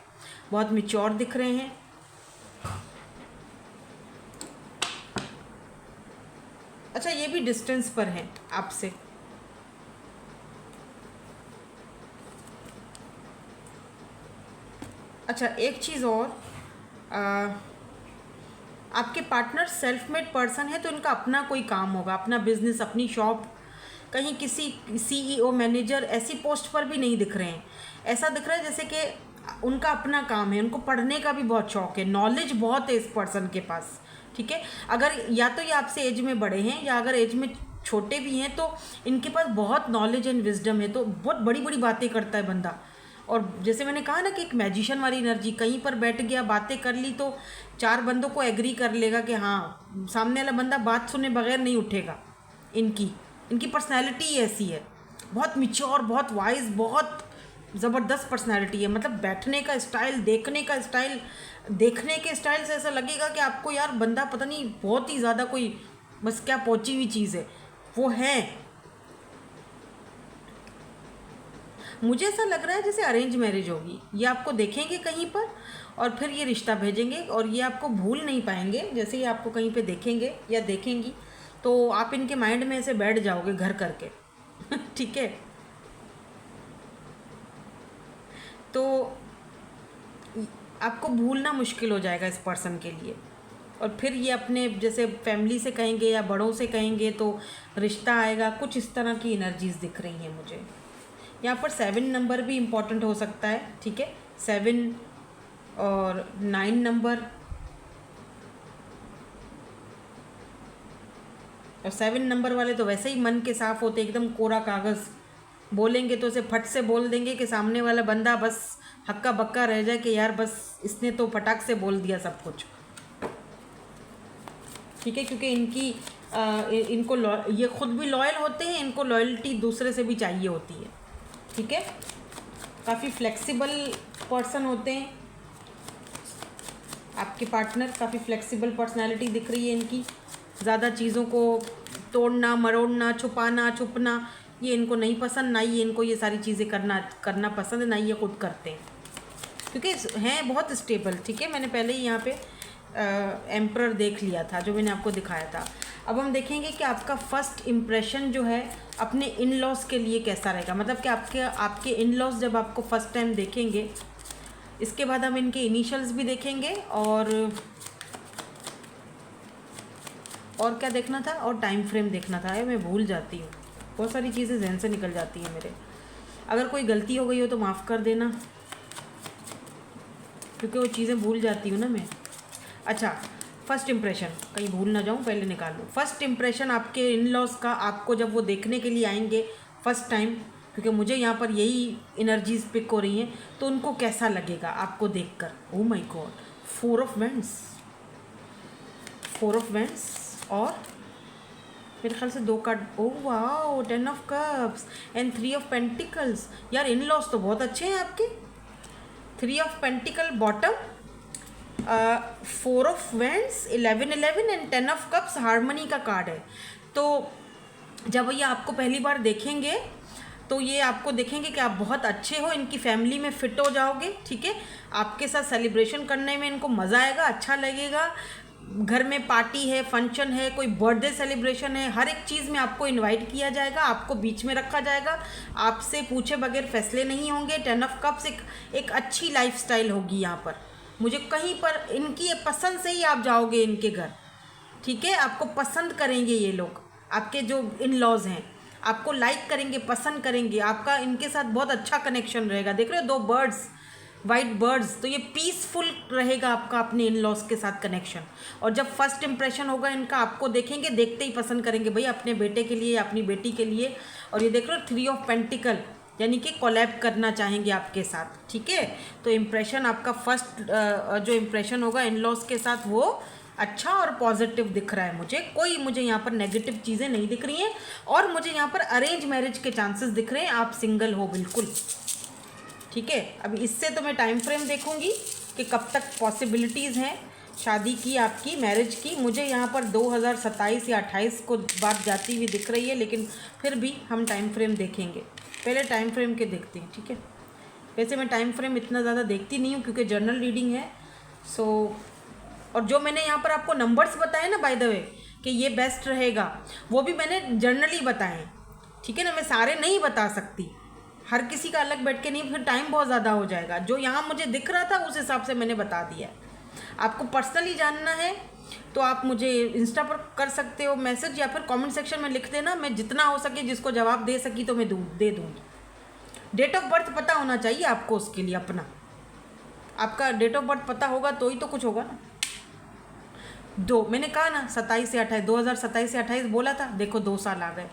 बहुत मैच्योर दिख रहे हैं। अच्छा, ये भी डिस्टेंस पर हैं आपसे। अच्छा, एक चीज़ और, आपके पार्टनर सेल्फ मेड पर्सन है तो इनका अपना कोई काम होगा, अपना बिजनेस, अपनी शॉप, कहीं किसी सीईओ मैनेजर ऐसी पोस्ट पर भी नहीं दिख रहे हैं। ऐसा दिख रहा है जैसे कि उनका अपना काम है, उनको पढ़ने का भी बहुत शौक है, नॉलेज बहुत है इस पर्सन के पास, ठीक है। अगर या तो ये आपसे एज में बड़े हैं या अगर एज में छोटे भी हैं तो इनके पास बहुत नॉलेज एंड विजडम है, तो बहुत बड़ी बड़ी बातें करता है बंदा। और जैसे मैंने कहा ना कि एक मैजिशियन वाली एनर्जी, कहीं पर बैठ गया बातें कर ली तो 4 बंदों को एग्री कर लेगा कि हाँ, सामने वाला बंदा बात सुने बगैर नहीं उठेगा। इनकी पर्सनैलिटी ऐसी है, बहुत मिच्योर, बहुत वाइज, बहुत ज़बरदस्त पर्सनैलिटी है। मतलब बैठने का स्टाइल, देखने का स्टाइल, देखने के स्टाइल से ऐसा लगेगा कि आपको यार बंदा पता नहीं बहुत ही ज़्यादा कोई बस क्या पहुँची हुई चीज़ है वो है। मुझे ऐसा लग रहा है जैसे अरेंज मैरिज होगी, ये आपको देखेंगे कहीं पर और फिर ये रिश्ता भेजेंगे और ये आपको भूल नहीं पाएंगे। जैसे ही आपको कहीं पे देखेंगे या देखेंगी तो आप इनके माइंड में ऐसे बैठ जाओगे घर करके ठीक है। तो आपको भूलना मुश्किल हो जाएगा इस पर्सन के लिए। और फिर ये अपने जैसे फैमिली से कहेंगे या बड़ों से कहेंगे तो रिश्ता आएगा, कुछ इस तरह की एनर्जीज दिख रही हैं मुझे। यहाँ पर 7 नंबर भी इम्पॉर्टेंट हो सकता है, ठीक है। 7 और 9 नंबर, और 7 नंबर वाले तो वैसे ही मन के साफ होते, एकदम कोरा कागज़, बोलेंगे तो उसे फट से बोल देंगे कि सामने वाला बंदा बस हक्का बक्का रह जाए कि यार बस इसने तो फटाक से बोल दिया सब कुछ, ठीक है। क्योंकि इनको ये खुद भी लॉयल होते हैं, इनको लॉयल्टी दूसरे से भी चाहिए होती है, ठीक है। काफ़ी फ्लेक्सिबल पर्सन होते हैं आपके पार्टनर, काफ़ी फ्लेक्सिबल पर्सनालिटी दिख रही है इनकी। ज़्यादा चीज़ों को तोड़ना मरोड़ना छुपाना छुपना ये इनको नहीं पसंद, ना ही इनको ये सारी चीज़ें करना पसंद है, ना ही ये खुद करते हैं, क्योंकि हैं बहुत स्टेबल, ठीक है। मैंने पहले ही यहाँ पे एम्परर देख लिया था जो मैंने आपको दिखाया था। अब हम देखेंगे कि आपका फर्स्ट इम्प्रेशन जो है अपने इन लॉज के लिए कैसा रहेगा, मतलब कि आपके इन लॉज जब आपको फर्स्ट टाइम देखेंगे, इसके बाद हम इनके इनिशियल्स भी देखेंगे और क्या देखना था, और टाइम फ्रेम देखना था। मैं भूल जाती हूँ, बहुत सारी चीज़ें जहन से निकल जाती हैं मेरे। अगर कोई गलती हो गई हो तो माफ़ कर देना, क्योंकि वो चीज़ें भूल जाती हूँ ना मैं। अच्छा, फर्स्ट इम्प्रेशन कहीं भूल ना जाऊँ, पहले निकाल लूँ। फर्स्ट इम्प्रेशन आपके इन लॉज का आपको जब वो देखने के लिए आएंगे फर्स्ट टाइम, क्योंकि मुझे यहाँ पर यही एनर्जीज पिक हो रही हैं, तो उनको कैसा लगेगा आपको देखकर। Oh my God, 4 of vents और मेरे ख्याल से 2 card. Oh wow, 10 of cups and 3 of pentacles. यार इन लॉज तो बहुत अच्छे हैं आपके। 3 of pentacle bottom, 4 of vents, 11 and 10 of cups harmony का कार्ड है। तो जब ये आपको पहली बार देखेंगे तो ये आपको देखेंगे कि आप बहुत अच्छे हो, इनकी फैमिली में फ़िट हो जाओगे, ठीक है। आपके साथ सेलिब्रेशन करने में इनको मज़ा आएगा, अच्छा लगेगा। घर में पार्टी है, फंक्शन है, कोई बर्थडे सेलिब्रेशन है, हर एक चीज़ में आपको इनवाइट किया जाएगा, आपको बीच में रखा जाएगा, आपसे पूछे बगैर फैसले नहीं होंगे। 10 ऑफ कप्स एक अच्छी लाइफस्टाइल होगी यहाँ पर। मुझे कहीं पर इनकी पसंद से ही आप जाओगे इनके घर, ठीक है। आपको पसंद करेंगे ये लोग, आपके जो इन लॉज हैं आपको लाइक करेंगे, पसंद करेंगे, आपका इनके साथ बहुत अच्छा कनेक्शन रहेगा। देख रहे हो 2 बर्ड्स, वाइट बर्ड्स, तो ये पीसफुल रहेगा आपका अपने इन लॉज के साथ कनेक्शन। और जब फर्स्ट इंप्रेशन होगा इनका, आपको देखेंगे, देखते ही पसंद करेंगे भाई, अपने बेटे के लिए, अपनी बेटी के लिए। और ये देख रहे हो 3 ऑफ पेंटिकल, यानी कि कोलैब करना चाहेंगे आपके साथ, ठीक है। तो इम्प्रेशन आपका फर्स्ट जो इम्प्रेशन होगा इन लॉज के साथ वो अच्छा और पॉजिटिव दिख रहा है मुझे यहाँ पर नेगेटिव चीज़ें नहीं दिख रही हैं। और मुझे यहाँ पर अरेंज मैरिज के चांसेस दिख रहे हैं, आप सिंगल हो बिल्कुल, ठीक है। अब इससे तो मैं टाइम फ्रेम देखूंगी कि कब तक पॉसिबिलिटीज़ हैं शादी की, आपकी मैरिज की। मुझे यहाँ पर 2027 या 28 को बात जाती हुई दिख रही है, लेकिन फिर भी हम टाइम फ्रेम देखेंगे। पहले टाइम फ्रेम के देखते हैं, ठीक है। वैसे मैं टाइम फ्रेम इतना ज़्यादा देखती नहीं हूँ क्योंकि जर्नल रीडिंग है, सो। और जो मैंने यहाँ पर आपको नंबर्स बताए ना बाय द वे कि ये बेस्ट रहेगा, वो भी मैंने जर्नली बताए, ठीक है ना। मैं सारे नहीं बता सकती, हर किसी का अलग बैठ के नहीं, फिर टाइम बहुत ज़्यादा हो जाएगा। जो यहाँ मुझे दिख रहा था उस हिसाब से मैंने बता दिया है। आपको पर्सनली जानना है तो आप मुझे इंस्टा पर कर सकते हो मैसेज, या फिर कमेंट सेक्शन में लिख देना। मैं जितना हो सके जिसको जवाब दे सकी तो मैं दे दूँगी। डेट ऑफ बर्थ पता होना चाहिए आपको, उसके लिए अपना आपका डेट ऑफ बर्थ पता होगा तो ही तो कुछ होगा ना। मैंने कहा ना 27 से 28, 2027 से 28 बोला था, देखो 2 साल आ गए।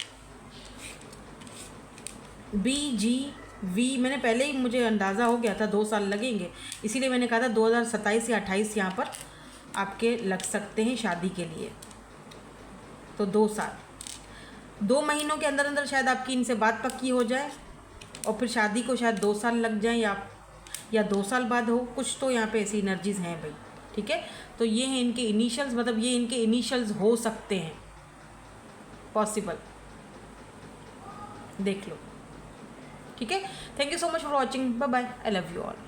BGV मैंने पहले ही, मुझे अंदाज़ा हो गया था 2 साल लगेंगे, इसीलिए मैंने कहा था 2027 या 28 यहाँ पर आपके लग सकते हैं शादी के लिए। तो 2 साल, 2 महीनों के अंदर अंदर शायद आपकी इनसे बात पक्की हो जाए, और फिर शादी को शायद 2 साल लग जाए, या 2 साल बाद हो, कुछ तो यहाँ पे ऐसी एनर्जीज़ हैं भाई, ठीक है। तो ये हैं इनके इनिशियल्स, मतलब ये इनके इनिशियल्स हो सकते हैं, पॉसिबल, देख लो, ठीक है। Thank you so much for watching, bye bye, I love you all.